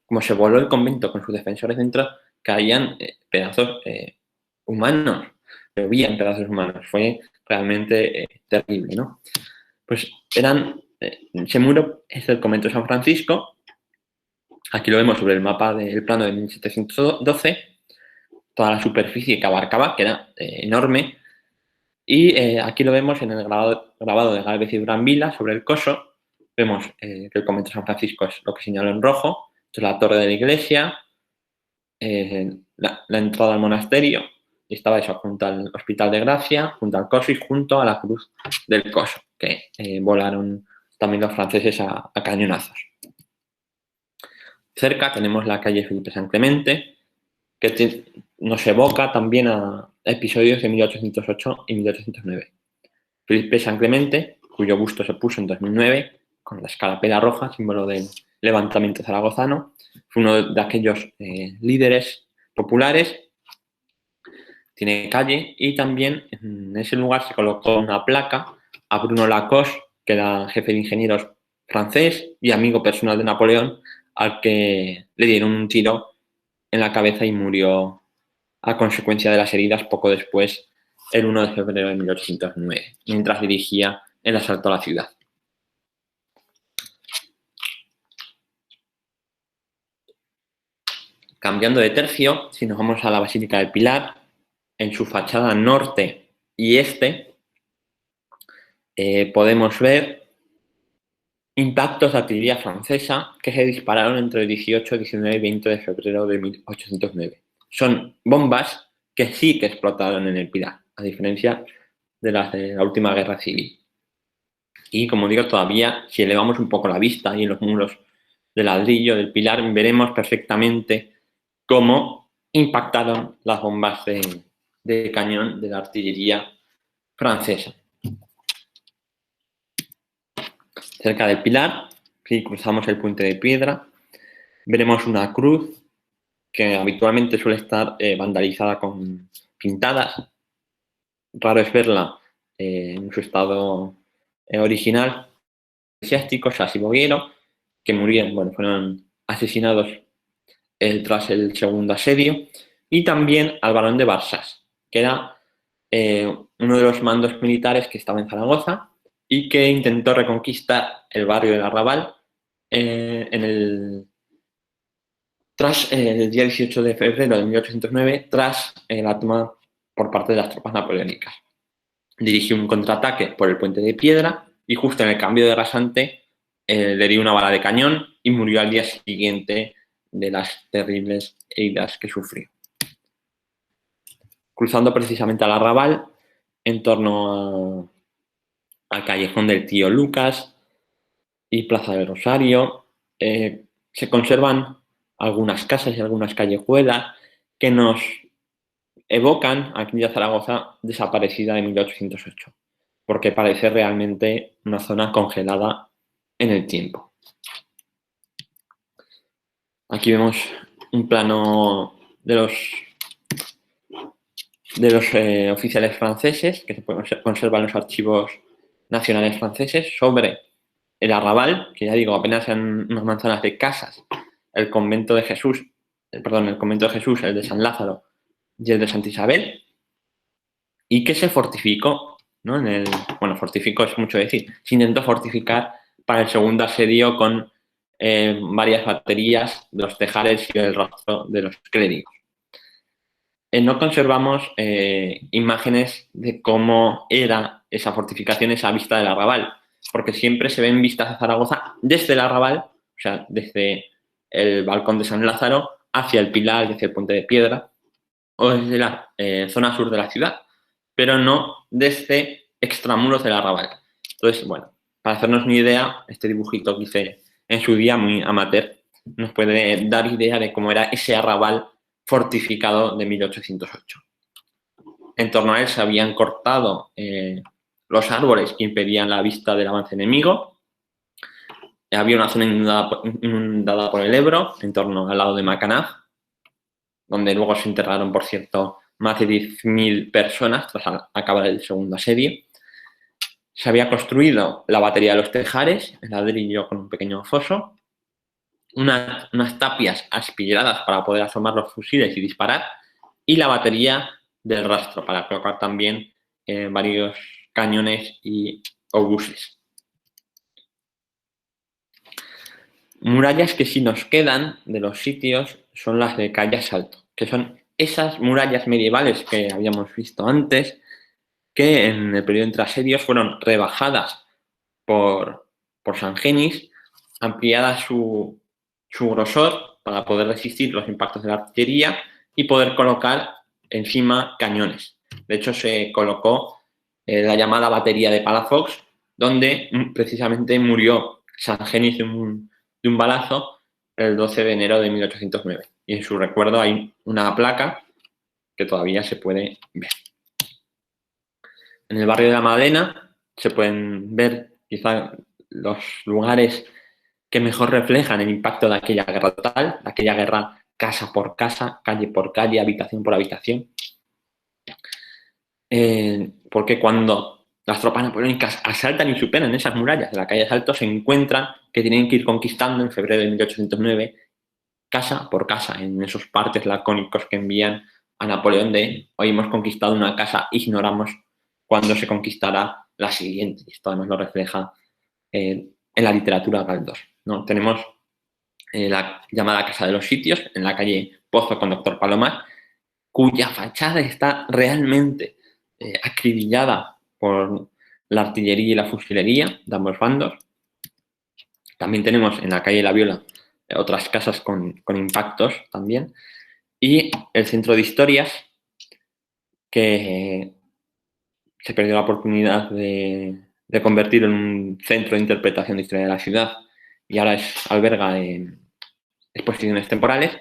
Speaker 1: como se voló el convento con sus defensores dentro, caían pedazos humanos, llovían pedazos humanos. Fue realmente terrible, ¿no? Pues ese muro es el convento de San Francisco. Aquí lo vemos sobre el mapa del plano de 1712, toda la superficie que abarcaba, que era enorme. Y aquí lo vemos en el grabado de Gálvez y Brambila sobre el coso. Vemos que el convento de San Francisco es lo que señalo en rojo. Esto es la torre de la iglesia, la entrada al monasterio. Y estaba eso junto al Hospital de Gracia, junto al coso y junto a la cruz del coso, que volaron también los franceses a cañonazos. Cerca tenemos la calle Felipe San Clemente, que nos evoca también a episodios de 1808 y 1809. Felipe San Clemente, cuyo busto se puso en 2009 con la escarapela roja, símbolo del levantamiento zaragozano, fue uno de aquellos líderes populares. Tiene calle y también en ese lugar se colocó una placa a Bruno Lacoste, que era jefe de ingenieros francés y amigo personal de Napoleón, al que le dieron un tiro en la cabeza y murió a consecuencia de las heridas poco después, el 1 de febrero de 1809, mientras dirigía el asalto a la ciudad. Cambiando de tercio, si nos vamos a la Basílica del Pilar, en su fachada norte y este, podemos ver impactos de artillería francesa que se dispararon entre el 18, 19 y 20 de febrero de 1809. Son bombas que sí que explotaron en el Pilar, a diferencia de las de la última guerra civil. Y como digo, todavía, si elevamos un poco la vista y en los muros de ladrillo del Pilar, veremos perfectamente cómo impactaron las bombas de cañón de la artillería francesa. Cerca del Pilar, si cruzamos el puente de piedra, veremos una cruz que habitualmente suele estar vandalizada con pintadas. Raro es verla en su estado original. Eclesiásticos, Sas y Boguero, que murieron, fueron asesinados tras el segundo asedio, y también al barón de Barsas, que era uno de los mandos militares que estaba en Zaragoza y que intentó reconquistar el barrio del Arrabal tras el día 18 de febrero de 1809, tras la toma por parte de las tropas napoleónicas. Dirigió un contraataque por el puente de piedra y justo en el cambio de rasante le dio una bala de cañón y murió al día siguiente de las terribles heridas que sufrió. Cruzando precisamente al Arrabal, en torno al callejón del Tío Lucas y Plaza del Rosario, se conservan algunas casas y algunas callejuelas que nos evocan a aquella Zaragoza desaparecida de 1808, porque parece realmente una zona congelada en el tiempo. Aquí vemos un plano de los de los oficiales franceses, que se conservan los archivos nacionales franceses, sobre el arrabal, que ya digo, apenas eran unas manzanas de casas, el convento de Jesús, el convento de Jesús, el de San Lázaro y el de Santa Isabel, y que se fortificó, ¿no? Bueno, fortificó es mucho decir, se intentó fortificar para el segundo asedio con varias baterías de los tejares y el rastro de los clérigos. No conservamos imágenes de cómo era esa fortificación, esa vista del arrabal, porque siempre se ven vistas a Zaragoza desde el arrabal, o sea, desde el balcón de San Lázaro hacia el Pilar, desde el Puente de Piedra, o desde la zona sur de la ciudad, pero no desde extramuros del arrabal. Entonces, bueno, para hacernos una idea, este dibujito que hice en su día, muy amateur, nos puede dar idea de cómo era ese arrabal fortificado de 1808. En torno a él se habían cortado los árboles que impedían la vista del avance enemigo. Había una zona inundada por el Ebro, en torno al lado de Macanaz, donde luego se enterraron, por cierto, más de 10.000 personas tras acabar el segundo asedio. Se había construido la batería de los Tejares, en ladrillo con un pequeño foso, unas tapias aspiradas para poder asomar los fusiles y disparar, y la batería del rastro para colocar también varios cañones y obuses. Murallas que sí nos quedan de los sitios son las de Calle Asalto, que son esas murallas medievales que habíamos visto antes, que en el periodo entre asedios fueron rebajadas por Sangenis, ampliada su grosor para poder resistir los impactos de la artillería y poder colocar encima cañones. De hecho, se colocó la llamada batería de Palafox, donde precisamente murió Sangenis de un balazo el 12 de enero de 1809. Y en su recuerdo hay una placa que todavía se puede ver. En el barrio de la Madalena se pueden ver quizá los lugares que mejor reflejan el impacto de aquella guerra total, de aquella guerra casa por casa, calle por calle, habitación por habitación. Porque cuando las tropas napoleónicas asaltan y superan esas murallas de la calle Asalto, se encuentran que tienen que ir conquistando en febrero de 1809 casa por casa, en esos partes lacónicos que envían a Napoleón de hoy hemos conquistado una casa, ignoramos cuándo se conquistará la siguiente. Esto además lo refleja en la literatura Galdós, ¿no? Tenemos la llamada Casa de los Sitios, en la calle Pozo con Doctor Palomar, cuya fachada está realmente acribillada por la artillería y la fusilería de ambos bandos. También tenemos en la calle La Viola otras casas con impactos también. Y el Centro de Historias, que se perdió la oportunidad de convertir en un centro de interpretación de historia de la ciudad y ahora alberga exposiciones temporales,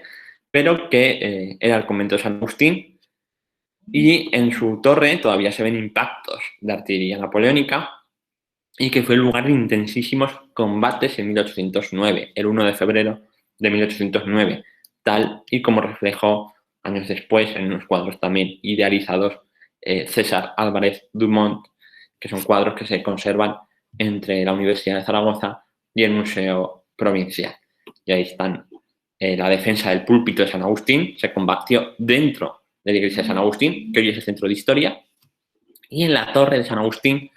Speaker 1: pero que era el convento de San Agustín, y en su torre todavía se ven impactos de artillería napoleónica y que fue el lugar de intensísimos combates en 1809, el 1 de febrero de 1809, tal y como reflejó años después en unos cuadros también idealizados César Álvarez Dumont, que son cuadros que se conservan entre la Universidad de Zaragoza y el Museo Provincial. Y ahí están la defensa del púlpito de San Agustín, se combatió dentro de la iglesia de San Agustín, que hoy es el centro de historia, y en la torre de San Agustín,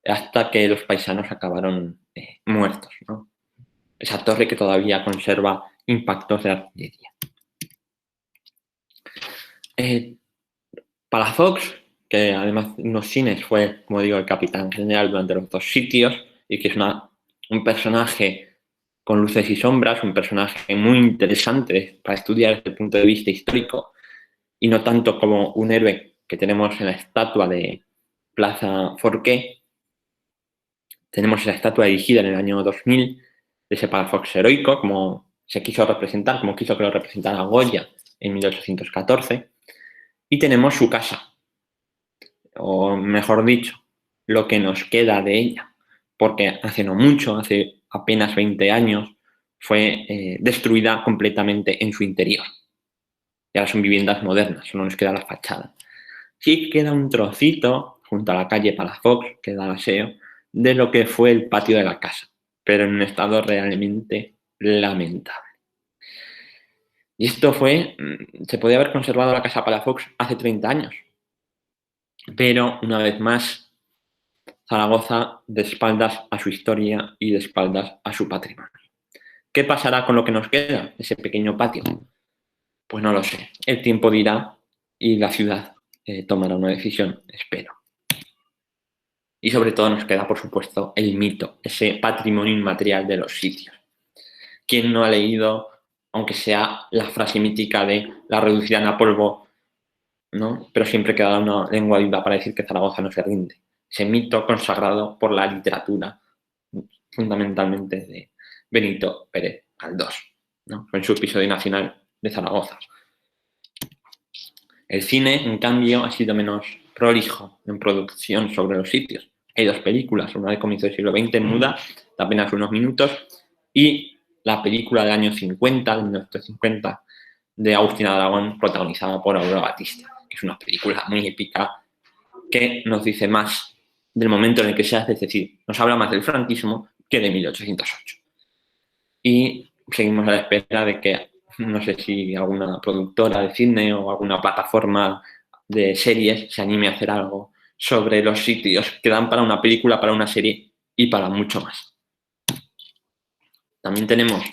Speaker 1: hasta que los paisanos acabaron muertos, ¿no? Esa torre que todavía conserva impactos de artillería. Palafox, que además de unos cines fue, como digo, el capitán general durante los dos sitios y que es un personaje con luces y sombras, un personaje muy interesante para estudiar desde el punto de vista histórico y no tanto como un héroe que tenemos en la estatua de Plaza Forqué. Tenemos esa estatua erigida en el año 2000 de ese Palafox heroico, como se quiso representar, como quiso que lo representara Goya en 1814. Y tenemos su casa, o mejor dicho, lo que nos queda de ella, porque hace no mucho, hace apenas 20 años, fue destruida completamente en su interior. Y ahora son viviendas modernas, solo nos queda la fachada. sí queda un trocito junto a la calle Palafox, que da aseo, de lo que fue el patio de la casa, pero en un estado realmente lamentable. Y esto se podía haber conservado la casa Palafox hace 30 años, pero una vez más, Zaragoza de espaldas a su historia y de espaldas a su patrimonio. ¿Qué pasará con lo que nos queda, ese pequeño patio? Pues no lo sé. El tiempo dirá y la ciudad tomará una decisión, espero. Y sobre todo nos queda, por supuesto, el mito, ese patrimonio inmaterial de los sitios. ¿Quién no ha leído, aunque sea la frase mítica de la reducirán a polvo, ¿no? Pero siempre queda una lengua viva para decir que Zaragoza no se rinde? Ese mito consagrado por la literatura, fundamentalmente de Benito Pérez Galdós, ¿no? En su episodio nacional de Zaragoza. El cine, en cambio, ha sido menos prolijo en producción sobre los sitios. Hay 2 películas, una de comienzo del siglo XX, muda, de apenas unos minutos, y la película del año 50, de 1950, de Agustín Aragón, protagonizada por Aurora Batista, que es una película muy épica que nos dice más del momento en el que se hace, es decir, nos habla más del franquismo que de 1808. Y seguimos a la espera de que, no sé si alguna productora de cine o alguna plataforma de series se anime a hacer algo sobre los sitios que dan para una película, para una serie y para mucho más. También tenemos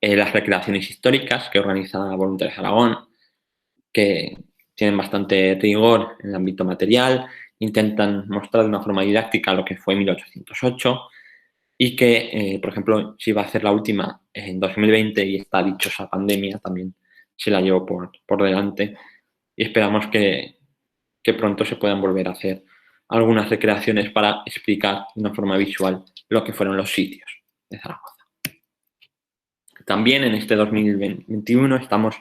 Speaker 1: las recreaciones históricas que organiza Voluntarios Aragón, que tienen bastante rigor en el ámbito material, intentan mostrar de una forma didáctica lo que fue 1808 y que, por ejemplo, si va a hacer la última en 2020 y está dichosa pandemia, también se la llevó por delante y esperamos que pronto se puedan volver a hacer algunas recreaciones para explicar de una forma visual lo que fueron los sitios de Zaragoza. También en este 2021 estamos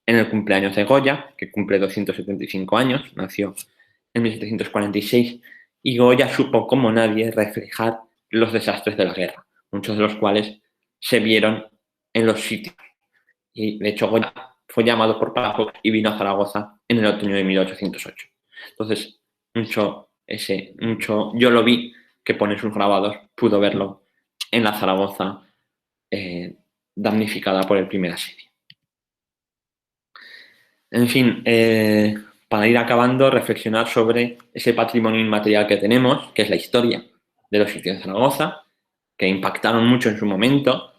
Speaker 1: en el cumpleaños de Goya, que cumple 275 años, nació en 1746, y Goya supo como nadie reflejar los desastres de la guerra, muchos de los cuales se vieron en los sitios. Y de hecho Goya fue llamado por Palafox y vino a Zaragoza en el otoño de 1808. Entonces, mucho yo lo vi, que pone sus grabados, pudo verlo en la Zaragoza damnificada por el primer asedio. En fin, para ir acabando, reflexionar sobre ese patrimonio inmaterial que tenemos, que es la historia de los sitios de Zaragoza, que impactaron mucho en su momento,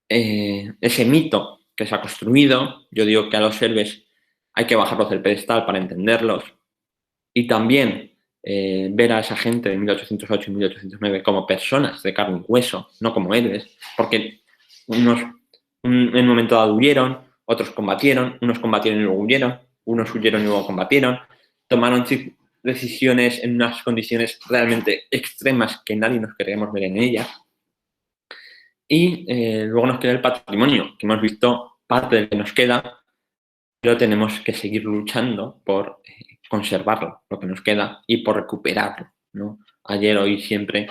Speaker 1: ese mito que se ha construido. Yo digo que a los héroes hay que bajarlos del pedestal para entenderlos, y también ver a esa gente de 1808 y 1809 como personas de carne y hueso, no como héroes, porque unos en un momento dado huyeron, otros combatieron, unos combatieron y luego huyeron, unos huyeron y luego combatieron, tomaron decisiones en unas condiciones realmente extremas que nadie nos queremos ver en ellas. Y luego nos queda el patrimonio, que hemos visto parte del que nos queda, pero tenemos que seguir luchando por conservarlo, lo que nos queda, y por recuperarlo, ¿no? Ayer, hoy, siempre,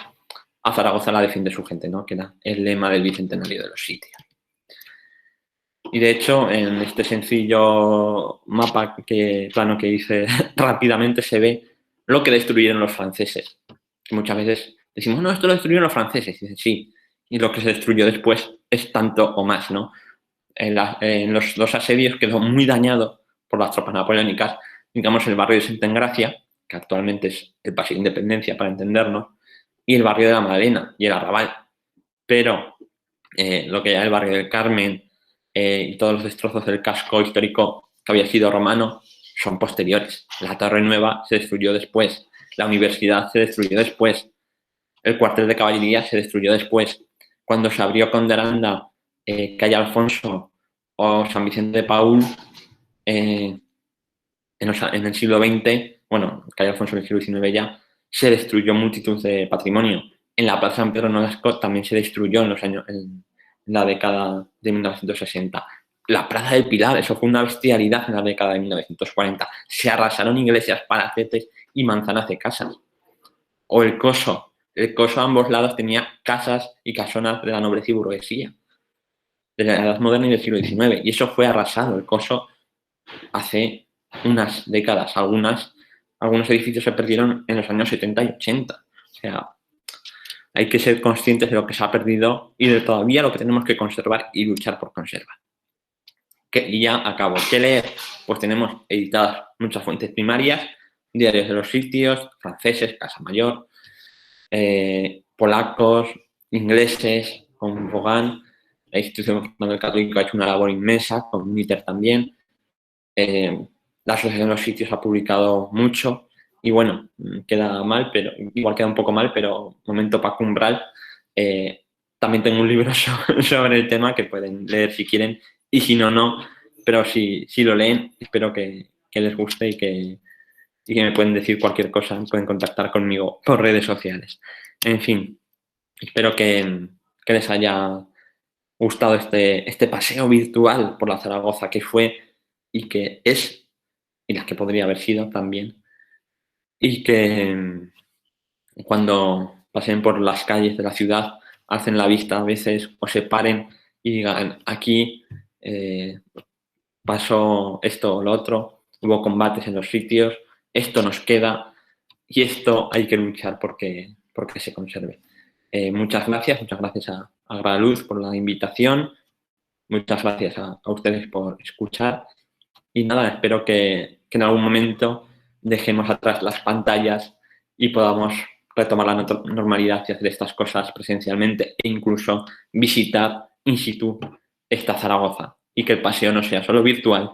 Speaker 1: a Zaragoza la defiende su gente, ¿no? Que era el lema del bicentenario de los sitios. Y de hecho, en este sencillo plano que hice rápidamente, se ve lo que destruyeron los franceses. Que muchas veces decimos, no, esto lo destruyeron los franceses. Y dicen, sí, y lo que se destruyó después es tanto o más, ¿no? En los 2 asedios quedó muy dañado por las tropas napoleónicas, digamos, el barrio de Santa Engracia, que actualmente es el Paseo de Independencia, para entendernos, y el barrio de la Magdalena y el Arrabal. Pero lo que era el barrio del Carmen y todos los destrozos del casco histórico que había sido romano son posteriores. La Torre Nueva se destruyó después, la universidad se destruyó después, el cuartel de caballería se destruyó después. Cuando se abrió Conde Aranda, calle Alfonso o San Vicente de Paúl, en el siglo XX, bueno, calle Alfonso en el siglo XIX ya, se destruyó multitud de patrimonio. En la Plaza San Pedro Nolasco también se destruyó en la década de 1960. La Plaza del Pilar, eso fue una bestialidad en la década de 1940. Se arrasaron iglesias, palacetes y manzanas de casas. O el Coso a ambos lados tenía casas y casonas de la nobleza y burguesía, de la Edad Moderna y del siglo XIX. Y eso fue arrasado. El Coso hace unas décadas. Algunos edificios se perdieron en los años 70 y 80. O sea, hay que ser conscientes de lo que se ha perdido y de todavía lo que tenemos que conservar y luchar por conservar. Y ya acabo. ¿Qué leer? Pues tenemos editadas muchas fuentes primarias, diarios de los sitios, franceses, Casa Mayor, polacos, ingleses, con Vaughan. La institución del Católico ha hecho una labor inmensa, con Mitter también. La Asociación de los Sitios ha publicado mucho y bueno, queda mal, pero igual queda un poco mal, pero momento Paco Umbral. También tengo un libro sobre el tema que pueden leer si quieren y si no, no. Pero si lo leen, espero que les guste y que me pueden decir cualquier cosa, pueden contactar conmigo por redes sociales. En fin, espero que les haya gustado este paseo virtual por la Zaragoza que fue y que es y la que podría haber sido también. Y que cuando pasen por las calles de la ciudad, hacen la vista a veces o se paren y digan, aquí pasó esto o lo otro, hubo combates en los sitios, esto nos queda y esto hay que luchar porque se conserve. Muchas gracias a Graluz por la invitación, muchas gracias a ustedes por escuchar y nada, espero que en algún momento dejemos atrás las pantallas y podamos retomar la normalidad y hacer estas cosas presencialmente e incluso visitar in situ esta Zaragoza y que el paseo no sea solo virtual,